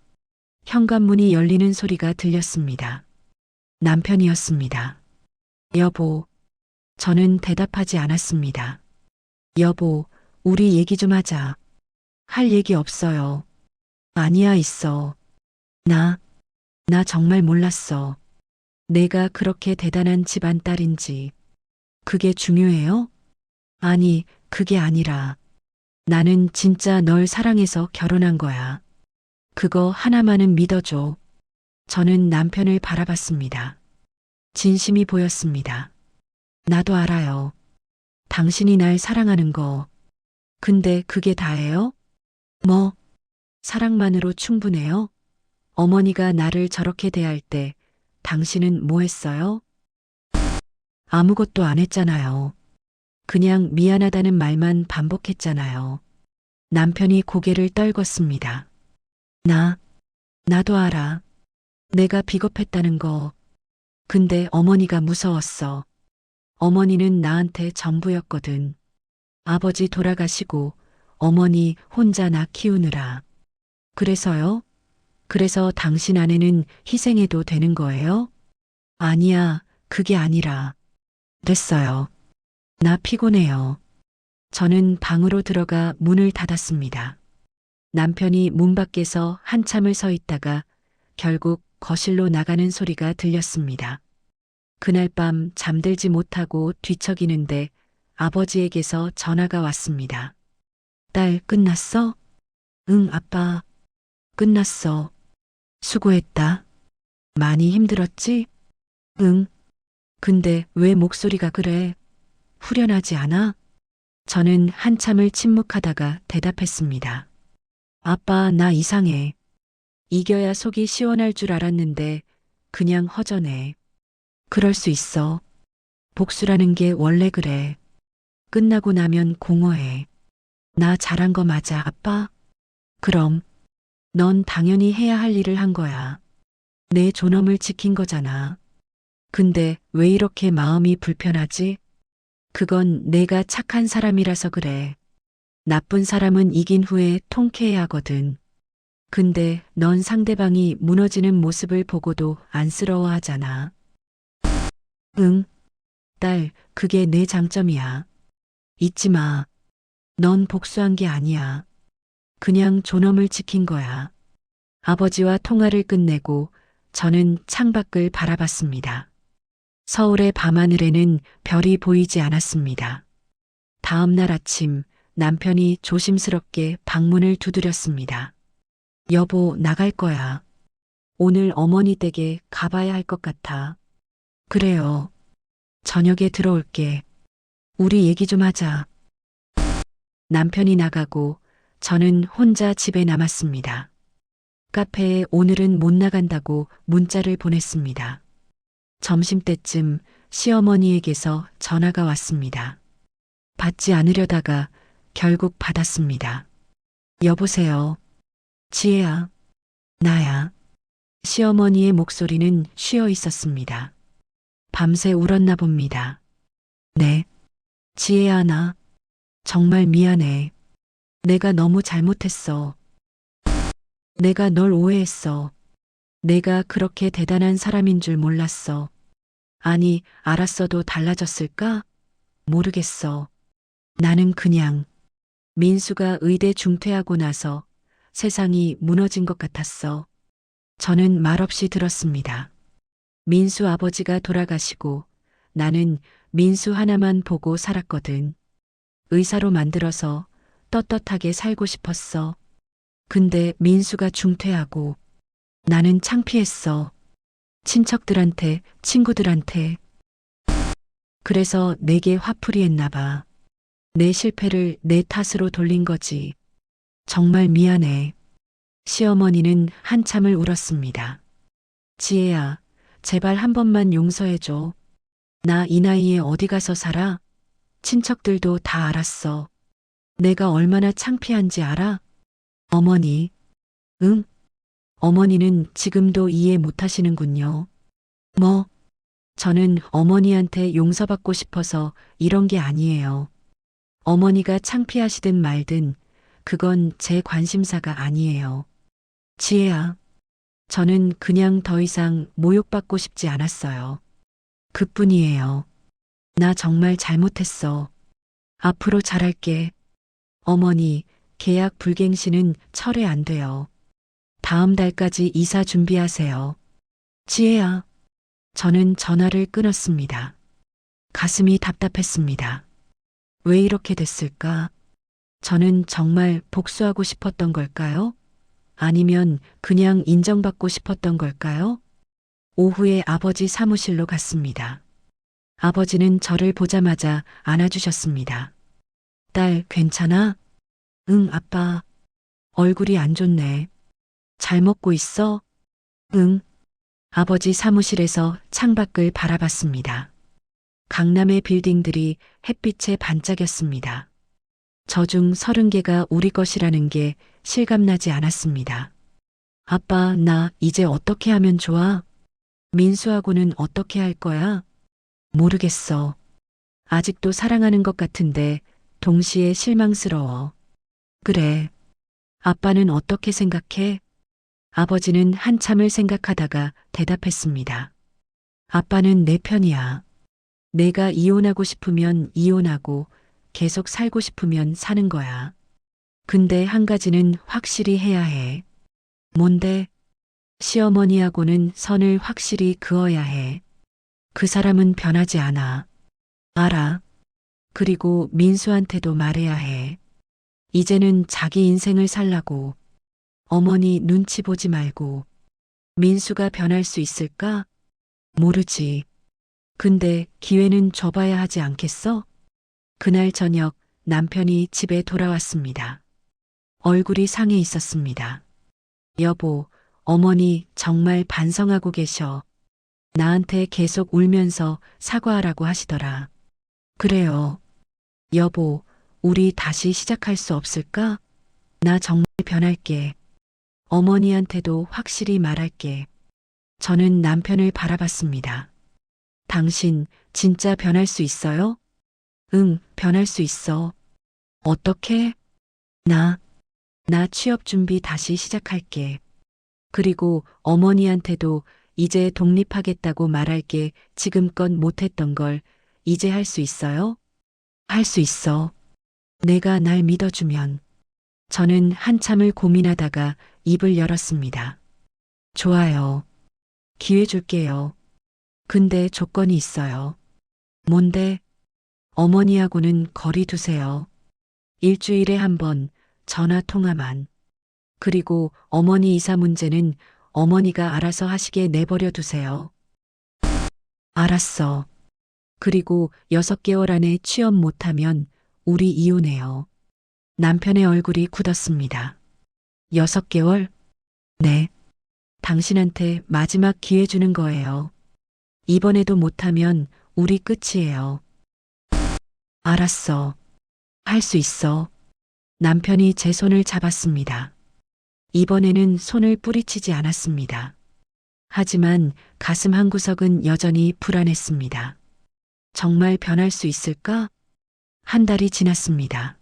현관문이 열리는 소리가 들렸습니다. 남편이었습니다. 여보, 저는 대답하지 않았습니다. 여보, 우리 얘기 좀 하자. 할 얘기 없어요. 아니야, 있어. 나 정말 몰랐어. 내가 그렇게 대단한 집안 딸인지. 그게 중요해요? 아니, 그게 아니라. 나는 진짜 널 사랑해서 결혼한 거야. 그거 하나만은 믿어줘. 저는 남편을 바라봤습니다. 진심이 보였습니다. 나도 알아요. 당신이 날 사랑하는 거. 근데 그게 다예요? 뭐, 사랑만으로 충분해요? 어머니가 나를 저렇게 대할 때 당신은 뭐 했어요? 아무것도 안 했잖아요. 그냥 미안하다는 말만 반복했잖아요. 남편이 고개를 떨궜습니다. 나도 알아. 내가 비겁했다는 거. 근데 어머니가 무서웠어. 어머니는 나한테 전부였거든. 아버지 돌아가시고 어머니 혼자 나 키우느라. 그래서요? 그래서 당신 아내는 희생해도 되는 거예요? 아니야, 그게 아니라. 됐어요. 나 피곤해요. 저는 방으로 들어가 문을 닫았습니다. 남편이 문 밖에서 한참을 서 있다가 결국 거실로 나가는 소리가 들렸습니다. 그날 밤 잠들지 못하고 뒤척이는데 아버지에게서 전화가 왔습니다. 딸, 끝났어? 응, 아빠. 끝났어. 수고했다. 많이 힘들었지? 응. 근데 왜 목소리가 그래? 후련하지 않아? 저는 한참을 침묵하다가 대답했습니다. 아빠, 나 이상해. 이겨야 속이 시원할 줄 알았는데 그냥 허전해. 그럴 수 있어. 복수라는 게 원래 그래. 끝나고 나면 공허해. 나 잘한 거 맞아, 아빠? 그럼. 넌 당연히 해야 할 일을 한 거야. 내 존엄을 지킨 거잖아. 근데 왜 이렇게 마음이 불편하지? 그건 내가 착한 사람이라서 그래. 나쁜 사람은 이긴 후에 통쾌해 하거든. 근데 넌 상대방이 무너지는 모습을 보고도 안쓰러워 하잖아. 응, 딸, 그게 내 장점이야. 잊지 마. 넌 복수한 게 아니야. 그냥 존엄을 지킨 거야. 아버지와 통화를 끝내고 저는 창밖을 바라봤습니다. 서울의 밤하늘에는 별이 보이지 않았습니다. 다음 날 아침 남편이 조심스럽게 방문을 두드렸습니다. 여보, 나갈 거야. 오늘 어머니 댁에 가봐야 할 것 같아. 그래요. 저녁에 들어올게. 우리 얘기 좀 하자. 남편이 나가고 저는 혼자 집에 남았습니다. 카페에 오늘은 못 나간다고 문자를 보냈습니다. 점심때쯤 시어머니에게서 전화가 왔습니다. 받지 않으려다가 결국 받았습니다. 여보세요. 지혜야. 나야. 시어머니의 목소리는 쉬어 있었습니다. 밤새 울었나 봅니다. 네. 지혜야, 나 정말 미안해. 내가 너무 잘못했어. 내가 널 오해했어. 내가 그렇게 대단한 사람인 줄 몰랐어. 아니, 알았어도 달라졌을까? 모르겠어. 나는 그냥 민수가 의대 중퇴하고 나서 세상이 무너진 것 같았어. 저는 말없이 들었습니다. 민수 아버지가 돌아가시고 나는 민수 하나만 보고 살았거든. 의사로 만들어서 떳떳하게 살고 싶었어. 근데 민수가 중퇴하고 나는 창피했어. 친척들한테, 친구들한테. 그래서 내게 화풀이 했나 봐. 내 실패를 내 탓으로 돌린 거지. 정말 미안해. 시어머니는 한참을 울었습니다. 지혜야, 제발 한 번만 용서해줘. 나 이 나이에 어디 가서 살아? 친척들도 다 알았어. 내가 얼마나 창피한지 알아? 어머니, 응? 어머니는 지금도 이해 못 하시는군요. 뭐, 저는 어머니한테 용서받고 싶어서 이런 게 아니에요. 어머니가 창피하시든 말든 그건 제 관심사가 아니에요. 지혜야, 저는 그냥 더 이상 모욕받고 싶지 않았어요. 그뿐이에요. 나 정말 잘못했어. 앞으로 잘할게. 어머니, 계약 불갱신은 철회 안 돼요. 다음 달까지 이사 준비하세요. 지혜야, 저는 전화를 끊었습니다. 가슴이 답답했습니다. 왜 이렇게 됐을까? 저는 정말 복수하고 싶었던 걸까요? 아니면 그냥 인정받고 싶었던 걸까요? 오후에 아버지 사무실로 갔습니다. 아버지는 저를 보자마자 안아주셨습니다. 딸, 괜찮아? 응, 아빠. 얼굴이 안 좋네. 잘 먹고 있어? 응. 아버지 사무실에서 창밖을 바라봤습니다. 강남의 빌딩들이 햇빛에 반짝였습니다. 저 중 30개가 우리 것이라는 게 실감나지 않았습니다. 아빠, 나 이제 어떻게 하면 좋아? 민수하고는 어떻게 할 거야? 모르겠어. 아직도 사랑하는 것 같은데 동시에 실망스러워. 그래. 아빠는 어떻게 생각해? 아버지는 한참을 생각하다가 대답했습니다. 아빠는 내 편이야. 내가 이혼하고 싶으면 이혼하고 계속 살고 싶으면 사는 거야. 근데 한 가지는 확실히 해야 해. 뭔데? 시어머니하고는 선을 확실히 그어야 해. 그 사람은 변하지 않아. 알아. 그리고 민수한테도 말해야 해. 이제는 자기 인생을 살라고. 어머니 눈치 보지 말고. 민수가 변할 수 있을까? 모르지. 근데 기회는 줘봐야 하지 않겠어? 그날 저녁 남편이 집에 돌아왔습니다. 얼굴이 상해 있었습니다. 여보, 어머니 정말 반성하고 계셔. 나한테 계속 울면서 사과하라고 하시더라. 그래요. 여보, 우리 다시 시작할 수 없을까? 나 정말 변할게. 어머니한테도 확실히 말할게. 저는 남편을 바라봤습니다. 당신 진짜 변할 수 있어요? 응, 변할 수 있어. 어떻게? 나, 나 취업 준비 다시 시작할게. 그리고 어머니한테도 이제 독립하겠다고 말할게. 지금껏 못했던 걸 이제 할 수 있어요? 할 수 있어. 내가 날 믿어주면. 저는 한참을 고민하다가 입을 열었습니다. 좋아요. 기회 줄게요. 근데 조건이 있어요. 뭔데? 어머니하고는 거리 두세요. 일주일에 한 번 전화 통화만. 그리고 어머니 이사 문제는 어머니가 알아서 하시게 내버려 두세요. 알았어. 그리고 6개월 안에 취업 못하면 우리 이혼해요. 남편의 얼굴이 굳었습니다. 6개월? 네. 당신한테 마지막 기회 주는 거예요. 이번에도 못하면 우리 끝이에요. 알았어. 할 수 있어. 남편이 제 손을 잡았습니다. 이번에는 손을 뿌리치지 않았습니다. 하지만 가슴 한구석은 여전히 불안했습니다. 정말 변할 수 있을까? 한 달이 지났습니다.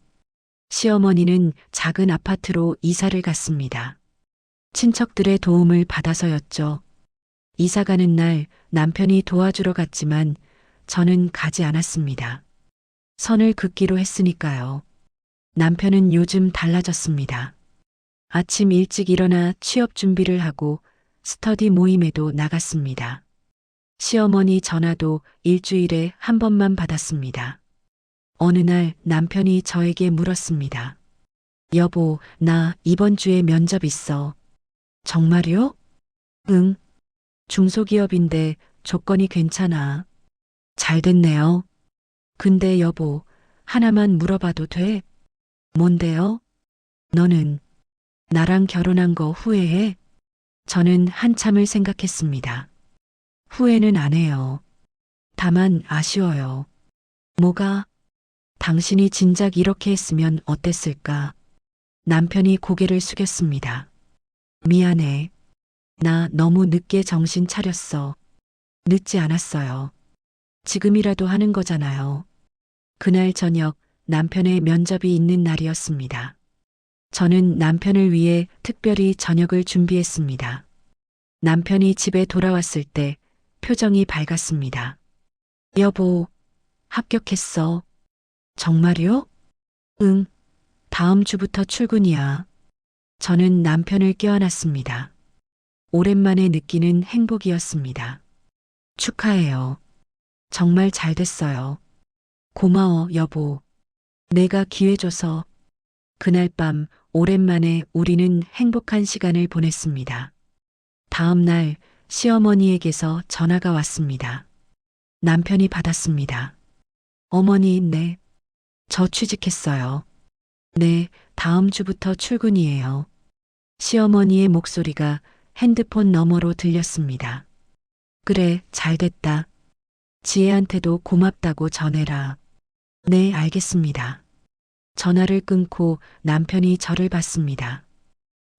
시어머니는 작은 아파트로 이사를 갔습니다. 친척들의 도움을 받아서였죠. 이사 가는 날 남편이 도와주러 갔지만 저는 가지 않았습니다. 선을 긋기로 했으니까요. 남편은 요즘 달라졌습니다. 아침 일찍 일어나 취업 준비를 하고 스터디 모임에도 나갔습니다. 시어머니 전화도 일주일에 한 번만 받았습니다. 어느 날 남편이 저에게 물었습니다. 여보, 나 이번 주에 면접 있어. 정말요? 응. 중소기업인데 조건이 괜찮아. 잘 됐네요. 근데 여보, 하나만 물어봐도 돼? 뭔데요? 너는 나랑 결혼한 거 후회해? 저는 한참을 생각했습니다. 후회는 안 해요. 다만 아쉬워요. 뭐가? 당신이 진작 이렇게 했으면 어땠을까? 남편이 고개를 숙였습니다. 미안해. 나 너무 늦게 정신 차렸어. 늦지 않았어요. 지금이라도 하는 거잖아요. 그날 저녁 남편의 면접이 있는 날이었습니다. 저는 남편을 위해 특별히 저녁을 준비했습니다. 남편이 집에 돌아왔을 때 표정이 밝았습니다. 여보, 합격했어. 정말요? 응, 다음 주부터 출근이야. 저는 남편을 껴안았습니다. 오랜만에 느끼는 행복이었습니다. 축하해요. 정말 잘 됐어요. 고마워, 여보. 내가 기회 줘서. 그날 밤 오랜만에 우리는 행복한 시간을 보냈습니다. 다음 날 시어머니에게서 전화가 왔습니다. 남편이 받았습니다. 어머니, 네. 저 취직했어요. 네, 다음 주부터 출근이에요. 시어머니의 목소리가 핸드폰 너머로 들렸습니다. 그래, 잘 됐다. 지혜한테도 고맙다고 전해라. 네, 알겠습니다. 전화를 끊고 남편이 저를 봤습니다.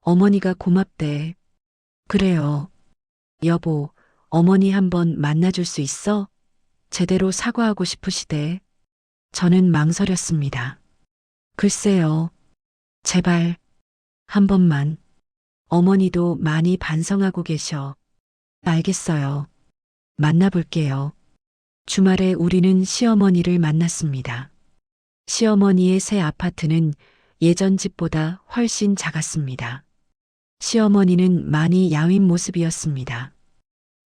어머니가 고맙대. 그래요. 여보, 어머니 한번 만나줄 수 있어? 제대로 사과하고 싶으시대. 저는 망설였습니다. 글쎄요. 제발. 한 번만. 어머니도 많이 반성하고 계셔. 알겠어요. 만나볼게요. 주말에 우리는 시어머니를 만났습니다. 시어머니의 새 아파트는 예전 집보다 훨씬 작았습니다. 시어머니는 많이 야윈 모습이었습니다.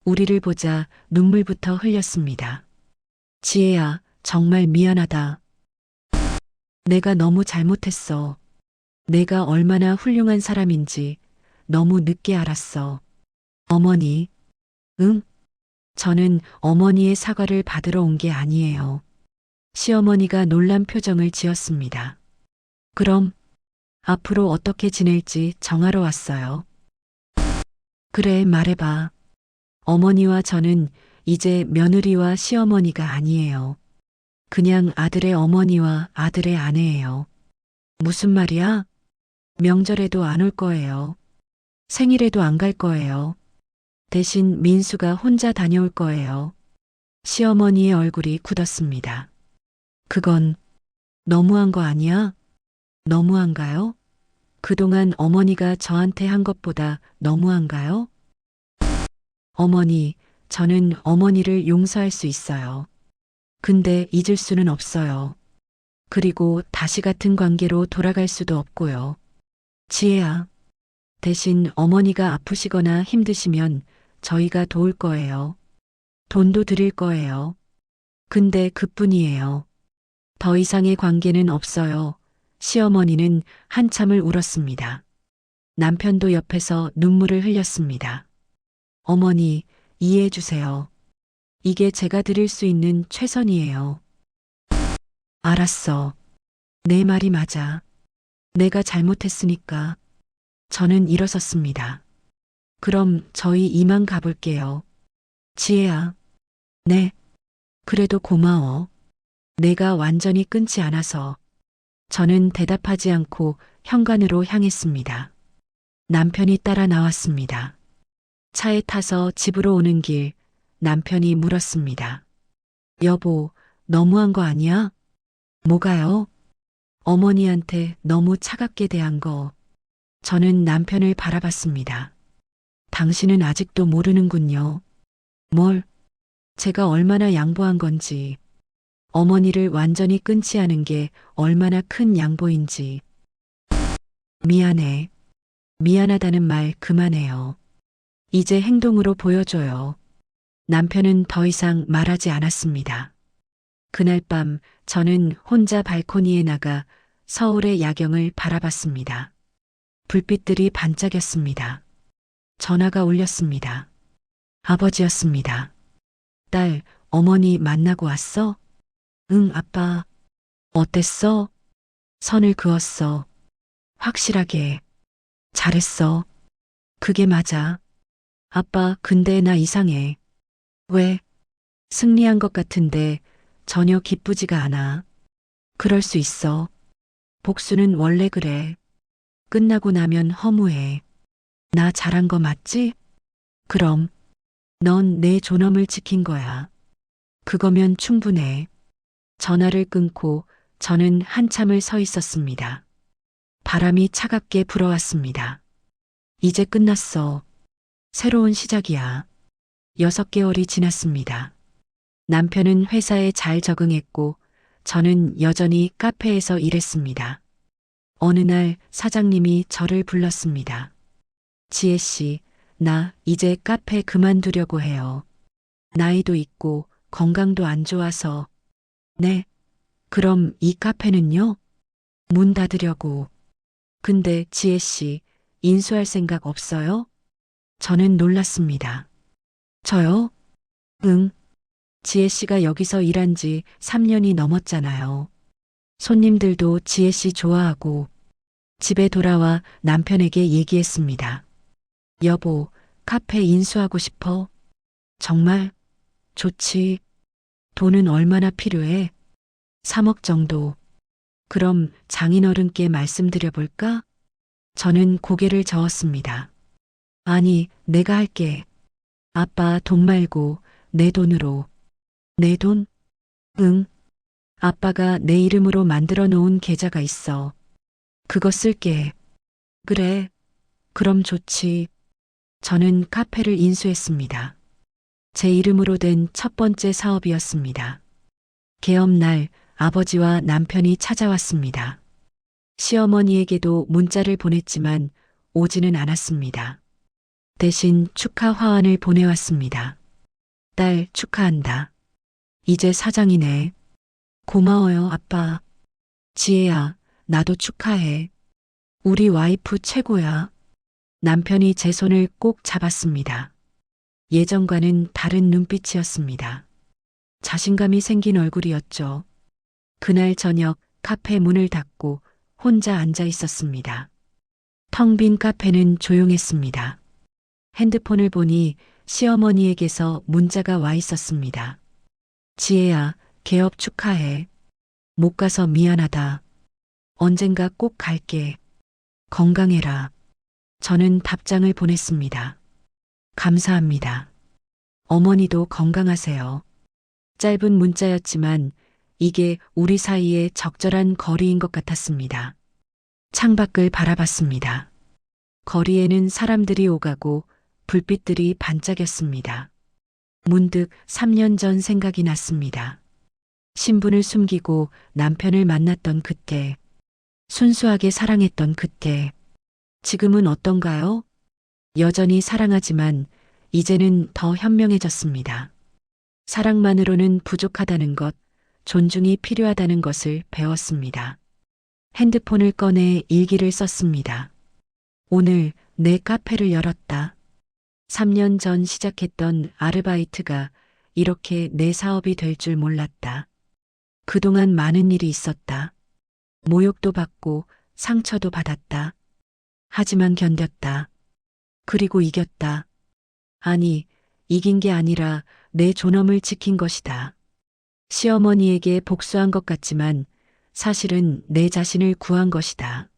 우리를 보자 눈물부터 흘렸습니다. 지혜야, 정말 미안하다. 내가 너무 잘못했어. 내가 얼마나 훌륭한 사람인지 너무 늦게 알았어. 어머니, 응? 저는 어머니의 사과를 받으러 온 게 아니에요. 시어머니가 놀란 표정을 지었습니다. 그럼 앞으로 어떻게 지낼지 정하러 왔어요. 그래, 말해봐. 어머니와 저는 이제 며느리와 시어머니가 아니에요. 그냥 아들의 어머니와 아들의 아내예요. 무슨 말이야? 명절에도 안 올 거예요. 생일에도 안 갈 거예요. 대신 민수가 혼자 다녀올 거예요. 시어머니의 얼굴이 굳었습니다. 그건 너무한 거 아니야? 너무한가요? 그동안 어머니가 저한테 한 것보다 너무한가요? 어머니, 저는 어머니를 용서할 수 있어요. 근데 잊을 수는 없어요. 그리고 다시 같은 관계로 돌아갈 수도 없고요. 지혜야, 대신 어머니가 아프시거나 힘드시면 저희가 도울 거예요. 돈도 드릴 거예요. 근데 그뿐이에요. 더 이상의 관계는 없어요. 시어머니는 한참을 울었습니다. 남편도 옆에서 눈물을 흘렸습니다. 어머니, 이해해 주세요. 이게 제가 드릴 수 있는 최선이에요. 알았어. 내 말이 맞아. 내가 잘못했으니까. 저는 일어섰습니다. 그럼 저희 이만 가볼게요. 지혜야. 네. 그래도 고마워. 내가 완전히 끊지 않아서. 저는 대답하지 않고 현관으로 향했습니다. 남편이 따라 나왔습니다. 차에 타서 집으로 오는 길 남편이 물었습니다. 여보, 너무한 거 아니야? 뭐가요? 어머니한테 너무 차갑게 대한 거. 저는 남편을 바라봤습니다. 당신은 아직도 모르는군요. 뭘? 제가 얼마나 양보한 건지. 어머니를 완전히 끊지 않은 게 얼마나 큰 양보인지. 미안해. 미안하다는 말 그만해요. 이제 행동으로 보여줘요. 남편은 더 이상 말하지 않았습니다. 그날 밤 저는 혼자 발코니에 나가 서울의 야경을 바라봤습니다. 불빛들이 반짝였습니다. 전화가 울렸습니다. 아버지였습니다. 딸, 어머니 만나고 왔어? 응, 아빠. 어땠어? 선을 그었어. 확실하게. 잘했어. 그게 맞아. 아빠, 근데 나 이상해. 왜? 승리한 것 같은데 전혀 기쁘지가 않아. 그럴 수 있어. 복수는 원래 그래. 끝나고 나면 허무해. 나 잘한 거 맞지? 그럼 넌 내 존엄을 지킨 거야. 그거면 충분해. 전화를 끊고 저는 한참을 서 있었습니다. 바람이 차갑게 불어왔습니다. 이제 끝났어. 새로운 시작이야. 6개월이 지났습니다. 남편은 회사에 잘 적응했고 저는 여전히 카페에서 일했습니다. 어느 날 사장님이 저를 불렀습니다. 지혜 씨, 나 이제 카페 그만두려고 해요. 나이도 있고 건강도 안 좋아서. 네. 그럼 이 카페는요? 문 닫으려고. 근데 지혜 씨, 인수할 생각 없어요? 저는 놀랐습니다. 저요? 응. 지혜 씨가 여기서 일한 지 3년이 넘었잖아요. 손님들도 지혜 씨 좋아하고 집에 돌아와 남편에게 얘기했습니다. 여보, 카페 인수하고 싶어? 정말? 좋지. 돈은 얼마나 필요해? 3억 정도. 그럼 장인어른께 말씀드려 볼까? 저는 고개를 저었습니다. 아니, 내가 할게. 아빠 돈 말고 내 돈으로. 내 돈? 응. 아빠가 내 이름으로 만들어 놓은 계좌가 있어. 그거 쓸게. 그래. 그럼 좋지. 저는 카페를 인수했습니다. 제 이름으로 된 첫 번째 사업이었습니다. 개업 날 아버지와 남편이 찾아왔습니다. 시어머니에게도 문자를 보냈지만 오지는 않았습니다. 대신 축하 화환을 보내왔습니다. 딸 축하한다. 이제 사장이네. 고마워요, 아빠. 지혜야, 나도 축하해. 우리 와이프 최고야. 남편이 제 손을 꼭 잡았습니다. 예전과는 다른 눈빛이었습니다. 자신감이 생긴 얼굴이었죠. 그날 저녁 카페 문을 닫고 혼자 앉아 있었습니다. 텅 빈 카페는 조용했습니다. 핸드폰을 보니 시어머니에게서 문자가 와 있었습니다. 지혜야, 개업 축하해. 못 가서 미안하다. 언젠가 꼭 갈게. 건강해라. 저는 답장을 보냈습니다. 감사합니다. 어머니도 건강하세요. 짧은 문자였지만 이게 우리 사이의 적절한 거리인 것 같았습니다. 창밖을 바라봤습니다. 거리에는 사람들이 오가고 불빛들이 반짝였습니다. 문득 3년 전 생각이 났습니다. 신분을 숨기고 남편을 만났던 그때, 순수하게 사랑했던 그때, 지금은 어떤가요? 여전히 사랑하지만 이제는 더 현명해졌습니다. 사랑만으로는 부족하다는 것, 존중이 필요하다는 것을 배웠습니다. 핸드폰을 꺼내 일기를 썼습니다. 오늘 내 카페를 열었다. 3년 전 시작했던 아르바이트가 이렇게 내 사업이 될 줄 몰랐다. 그동안 많은 일이 있었다. 모욕도 받고 상처도 받았다. 하지만 견뎠다. 그리고 이겼다. 아니, 이긴 게 아니라 내 존엄을 지킨 것이다. 시어머니에게 복수한 것 같지만 사실은 내 자신을 구한 것이다.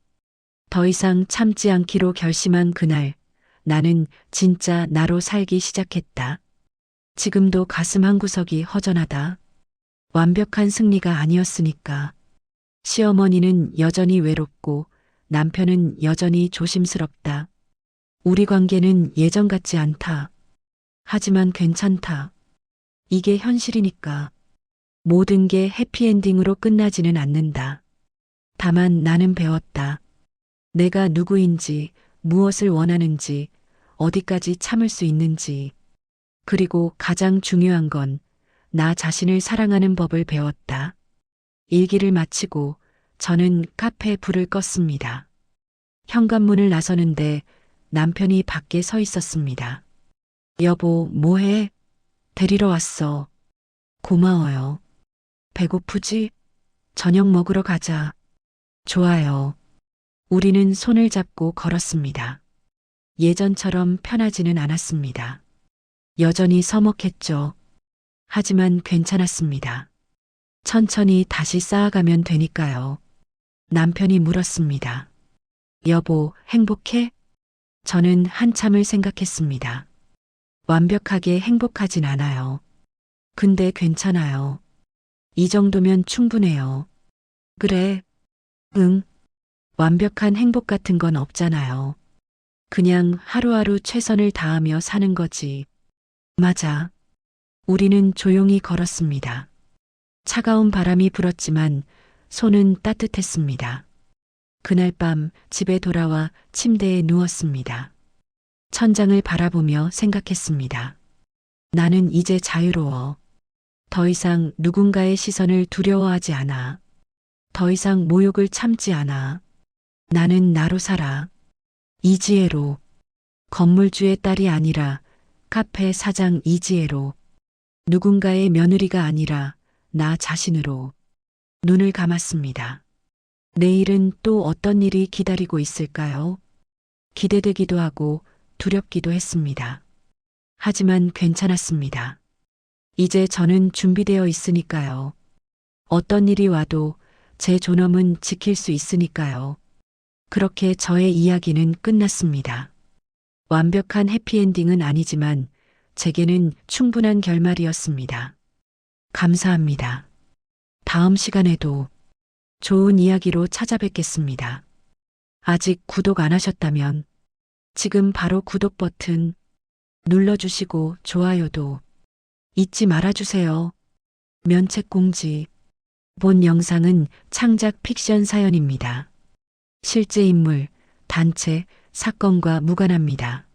더 이상 참지 않기로 결심한 그날, 나는 진짜 나로 살기 시작했다. 지금도 가슴 한구석이 허전하다. 완벽한 승리가 아니었으니까. 시어머니는 여전히 외롭고 남편은 여전히 조심스럽다. 우리 관계는 예전 같지 않다. 하지만 괜찮다. 이게 현실이니까. 모든 게 해피엔딩으로 끝나지는 않는다. 다만 나는 배웠다. 내가 누구인지, 무엇을 원하는지, 어디까지 참을 수 있는지, 그리고 가장 중요한 건 나 자신을 사랑하는 법을 배웠다. 일기를 마치고 저는 카페에 불을 껐습니다. 현관문을 나서는데 남편이 밖에 서 있었습니다. 여보, 뭐해? 데리러 왔어. 고마워요. 배고프지? 저녁 먹으러 가자. 좋아요. 우리는 손을 잡고 걸었습니다. 예전처럼 편하지는 않았습니다. 여전히 서먹했죠. 하지만 괜찮았습니다. 천천히 다시 쌓아가면 되니까요. 남편이 물었습니다. 여보, 행복해? 저는 한참을 생각했습니다. 완벽하게 행복하진 않아요. 근데 괜찮아요. 이 정도면 충분해요. 그래, 응. 완벽한 행복 같은 건 없잖아요. 그냥 하루하루 최선을 다하며 사는 거지. 맞아. 우리는 조용히 걸었습니다. 차가운 바람이 불었지만 손은 따뜻했습니다. 그날 밤 집에 돌아와 침대에 누웠습니다. 천장을 바라보며 생각했습니다. 나는 이제 자유로워. 더 이상 누군가의 시선을 두려워하지 않아. 더 이상 모욕을 참지 않아. 나는 나로 살아. 이지혜로. 건물주의 딸이 아니라 카페 사장 이지혜로. 누군가의 며느리가 아니라 나 자신으로. 눈을 감았습니다. 내일은 또 어떤 일이 기다리고 있을까요? 기대되기도 하고 두렵기도 했습니다. 하지만 괜찮았습니다. 이제 저는 준비되어 있으니까요. 어떤 일이 와도 제 존엄은 지킬 수 있으니까요. 그렇게 저의 이야기는 끝났습니다. 완벽한 해피엔딩은 아니지만 제게는 충분한 결말이었습니다. 감사합니다. 다음 시간에도 좋은 이야기로 찾아뵙겠습니다. 아직 구독 안 하셨다면 지금 바로 구독 버튼 눌러주시고 좋아요도 잊지 말아주세요. 면책공지. 본 영상은 창작 픽션 사연입니다. 실제 인물, 단체, 사건과 무관합니다.